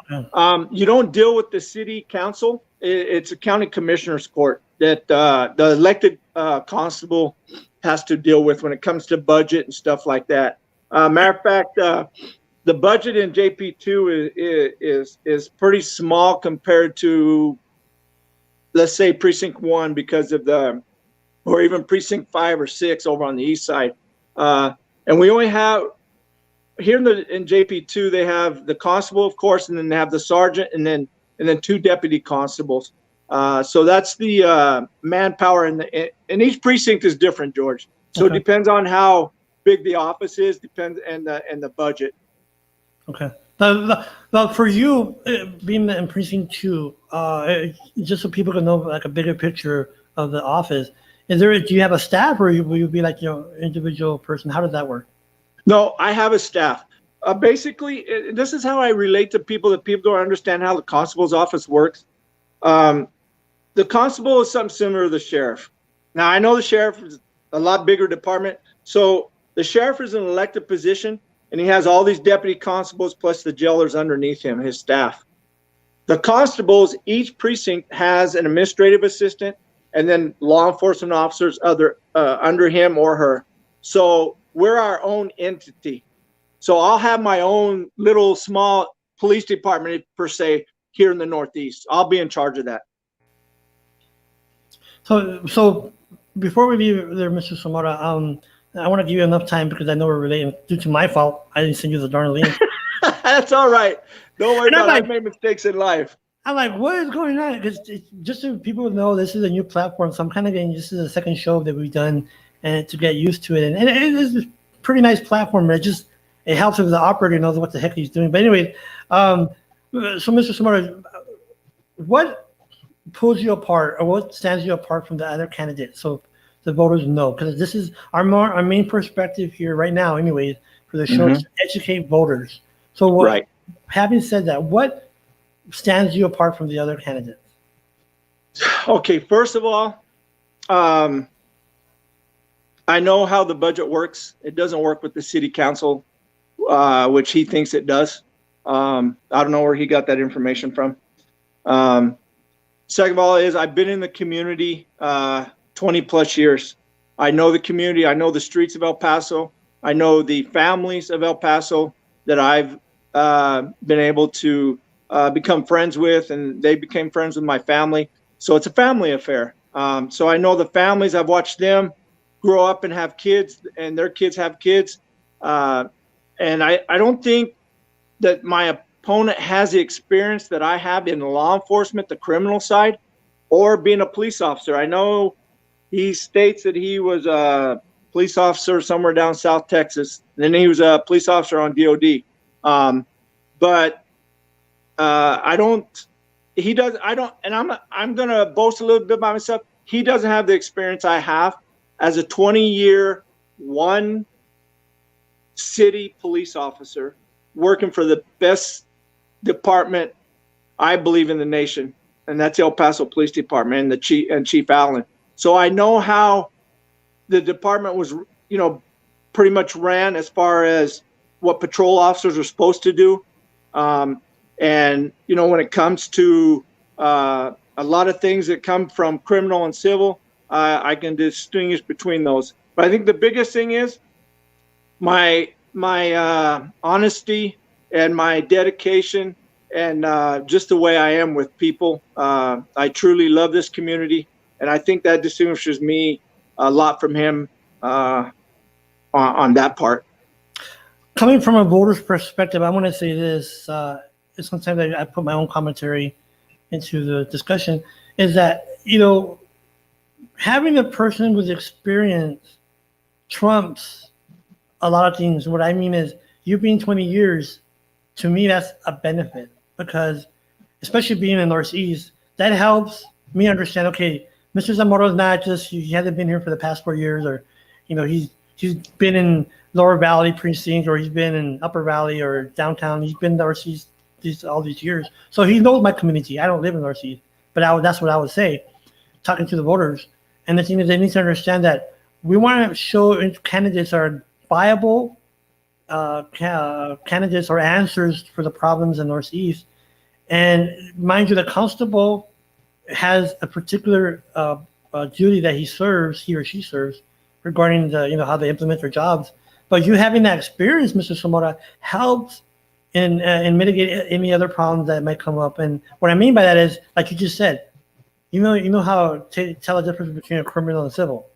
you don't deal with the city council. It's a county commissioner's court that the elected constable has to deal with when it comes to budget and stuff like that. Matter of fact, the budget in JP2 is pretty small compared to, let's say, Precinct 1, because of or even Precinct 5 or 6 over on the east side. And we only have, here in JP2, they have the constable, of course, and then they have the sergeant, and then 2 deputy constables. So that's the manpower, and each precinct is different, George. So It depends on how big the office is, and the budget. Okay. Now, for you, being in Precinct 2, just so people can know like a bigger picture of the office, do you have a staff, or will you be like individual person? How does that work? No, I have a staff. Basically, this is how I relate to people, that people don't understand how the constable's office works. The constable is something similar to the sheriff. Now, I know the sheriff is a lot bigger department. So the sheriff is an elected position, and he has all these deputy constables plus the jailers underneath him, his staff. The constables, each precinct has an administrative assistant, and then law enforcement officers under him or her. So we're our own entity. So I'll have my own little small police department, per se, here in the Northeast. I'll be in charge of that. So before we leave there, Mr. Zamora, I want to give you enough time because I know we're relating. Due to my fault, I didn't send you the darn link. That's all right. Don't worry And I'm about it. like- I've made mistakes in life. I'm like, what is going on? Because just so people know, this is a new platform, so I'm kind of getting this is the second show that we've done, and to get used to it. And it is a pretty nice platform. It helps if the operator knows what the heck he's doing. But anyway, so Mr. Zamora, what pulls you apart, or what stands you apart from the other candidates? So the voters know, because this is our main perspective here right now, anyways, for the show is to educate voters. So Right. Having said that, what stands you apart from the other candidates? Okay, first of all, I know how the budget works. It doesn't work with the city council, which he thinks it does. I don't know where he got that information from. Second of all is I've been in the community 20 plus years. I know the community. I know the streets of El Paso. I know the families of El Paso that I've been able to become friends with, and they became friends with my family. So it's a family affair. So I know the families. I've watched them grow up and have kids, and their kids have kids. And I don't think that my opponent has the experience that I have in law enforcement, the criminal side, or being a police officer. I know he states that he was a police officer somewhere down South Texas, and then he was a police officer on DOD. But I don't, he does, I don't, and I'm going to boast a little bit by myself. He doesn't have the experience I have as a 20-year, one city police officer working for the best department, I believe, in the nation. And that's El Paso Police Department and Chief Allen. So I know how the department was, pretty much ran as far as what patrol officers are supposed to do. And, when it comes to a lot of things that come from criminal and civil, I can distinguish between those. But I think the biggest thing is my honesty and my dedication and just the way I am with people. I truly love this community, and I think that distinguishes me a lot from him on that part. Coming from a voter's perspective, I want to say this. Sometimes I put my own commentary into the discussion, is that, having a person with experience trumps a lot of things. What I mean is, you being 20 years, to me, that's a benefit, because especially being in Northeast, that helps me understand, okay, Mr. Zamora is not just, he hasn't been here for the past 4 years, or, he's been in Lower Valley Precinct, or he's been in Upper Valley or downtown. He's been Northeast all these years. So he knows my community. I don't live in Northeast, but that's what I would say, talking to the voters. And the thing is, they need to understand that we want to show candidates are viable candidates or answers for the problems in Northeast. And mind you, the constable has a particular duty that he or she serves regarding the how they implement their jobs. But you having that experience, Mr. Zamora, helps in mitigate any other problems that might come up. And what I mean by that is, like you just said, you know how to tell the difference between a criminal and civil,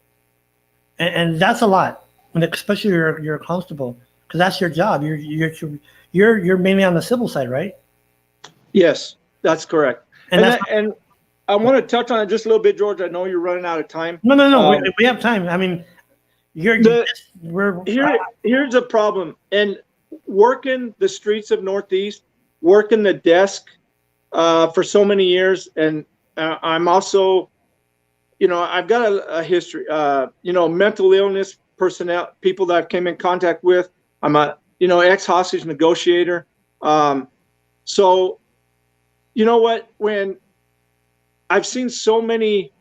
and that's a lot, and especially you're a constable, because that's your job. You're mainly on the civil side, right? Yes, that's correct. And I want to touch on it just a little bit, George. I know you're running out of time. No. We have time. I mean, here's a problem. And working the streets of Northeast, working the desk for so many years, and I'm also, I've got a history. Mental illness personnel, people that I've came in contact with. I'm a ex-hostage negotiator. So, you know what? When I've seen so many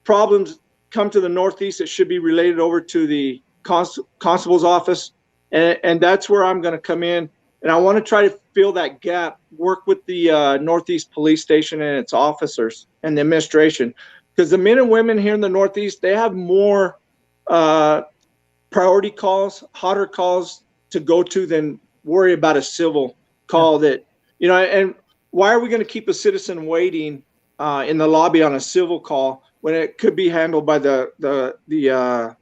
problems come to the Northeast that should be related over to the constable's office, and that's where I'm going to come in, and I want to try to fill that gap, work with the Northeast Police Station and its officers and the administration, because the men and women here in the Northeast, they have more priority calls, hotter calls to go to than worry about a civil call that, and why are we going to keep a citizen waiting in the lobby on a civil call when it could be handled by the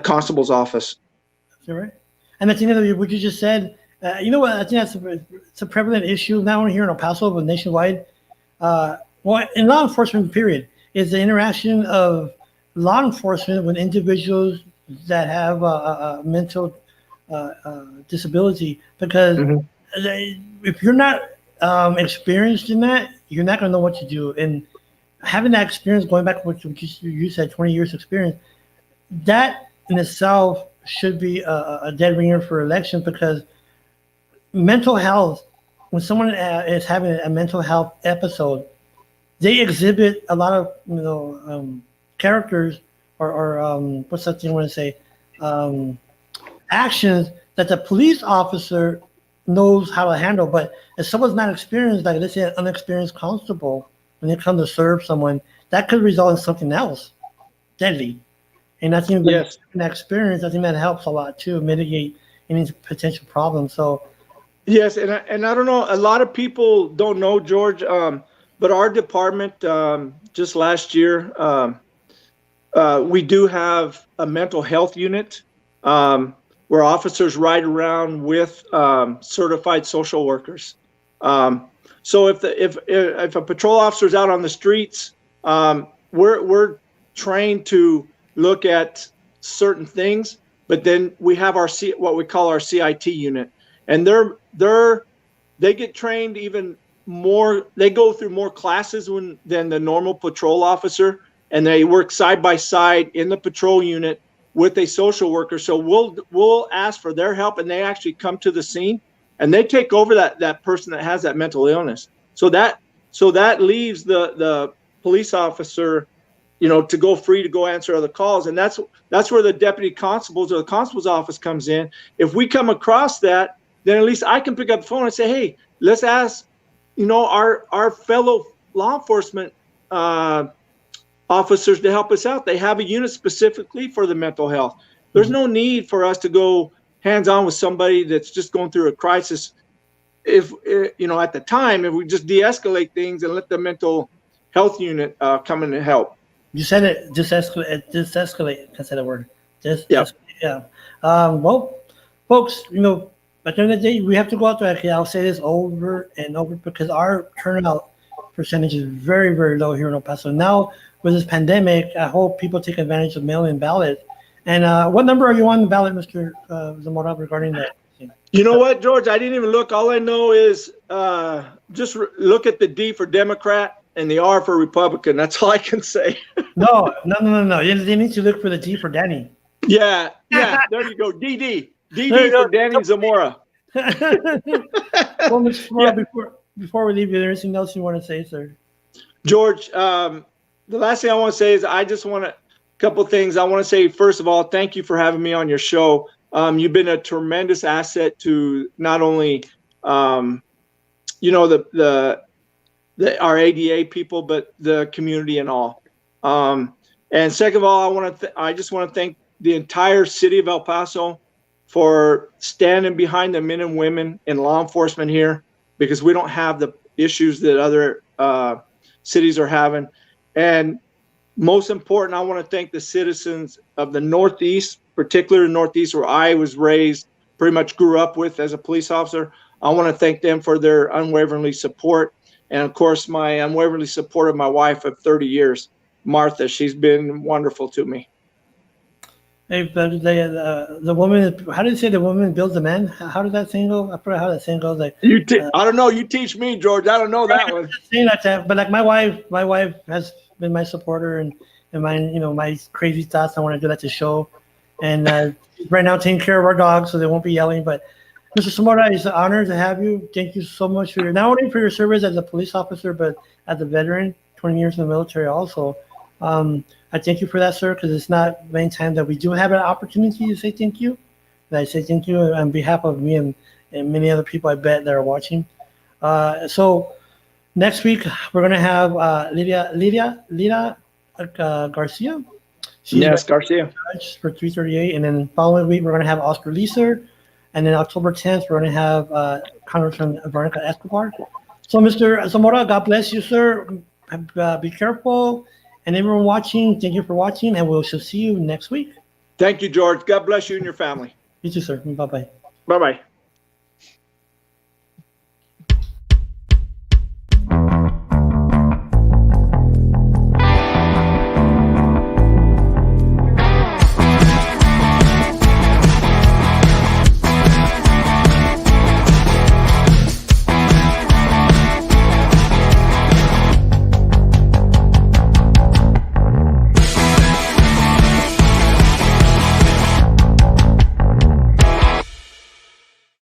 constable's office? You're right. And the thing that what you just said, you know what? I think it's a prevalent issue not only here in El Paso but nationwide. Well, in law enforcement, period, is the interaction of law enforcement with individuals that have a mental disability. Because if you're not experienced in that, you're not going to know what to do. And having that experience, going back to what you said, 20 years experience, that in itself should be a dead ringer for election, because mental health, when someone is having a mental health episode, they exhibit a lot of characters or what's that thing I want to say, actions that the police officer knows how to handle. But if someone's not experienced, like let's say an unexperienced constable, when they come to serve someone, that could result in something else deadly. And I think that experience, I think that helps a lot too, mitigate any potential problems. So yes, and I don't know, a lot of people don't know, George, but our department just last year, we do have a mental health unit where officers ride around with certified social workers. So if a patrol officer is out on the streets, we're trained to look at certain things, but then we have our what we call our CIT unit, and they get trained even more. They go through more classes than the normal patrol officer, and they work side by side in the patrol unit with a social worker. So we'll ask for their help, and they actually come to the scene and they take over that person that has that mental illness. So that leaves the police officer, to go free to go answer other calls. And that's where the deputy constables or the constable's office comes in. If we come across that, then at least I can pick up the phone and say, hey, let's ask, our fellow law enforcement officers to help us out. They have a unit specifically for the mental health. There's no need for us to go hands-on with somebody that's just going through a crisis. If, at the time, if we just de-escalate things and let the mental health unit come in and help. You said it, disescalate. I said a word. Yeah. Well, folks, at the end of the day, we have to go out there. I'll say this over and over because our turnout percentage is very, very low here in El Paso. Now, with this pandemic, I hope people take advantage of mail-in ballots. And what number are you on the ballot, Mr. Zamora, regarding that? You know what, George? I didn't even look. All I know is just look at the D for Democrat and the R for Republican. That's all I can say. No. They need to look for the D for Danny. Yeah. There you go. DD for Danny Zamora. Well, Mr. Zamora, before we leave, is there anything else you want to say, sir? George, the last thing I want to say is I just want a couple things. I want to say, first of all, thank you for having me on your show. You've been a tremendous asset to not only, our ADA people, but the community and all. And second of all, I just want to thank the entire city of El Paso for standing behind the men and women in law enforcement here, because we don't have the issues that other cities are having. And most important, I want to thank the citizens of the Northeast, particularly the Northeast where I was raised, pretty much grew up with as a police officer. I want to thank them for their unwaveringly support. And of course, my unwaveringly support of my wife of 30 years, Martha. She's been wonderful to me. Hey, but the woman, how do you say the woman builds the man? How did that saying go? I forgot how that saying goes. Like I don't know. You teach me, George. I don't know that one. Saying like that, but like my wife has been my supporter and my my crazy thoughts. I want to do that to show, and right now taking care of our dogs so they won't be yelling. But Mr. Zamora, it's an honor to have you. Thank you so much for not only for your service as a police officer, but as a veteran, 20 years in the military also. I thank you for that, sir, because it's not many times that we do have an opportunity to say thank you. And I say thank you on behalf of me and many other people I bet that are watching. So next week, we're going to have Lydia Garcia. Yes, Garcia. For 338. And then following week, we're going to have Oscar Leeser. And then October 10th, we're going to have Congressman Veronica Escobar. So, Mr. Zamora, God bless you, sir. Be careful. And everyone watching, thank you for watching, and we shall see you next week. Thank you, George. God bless you and your family. You too, sir. Bye-bye. Bye-bye.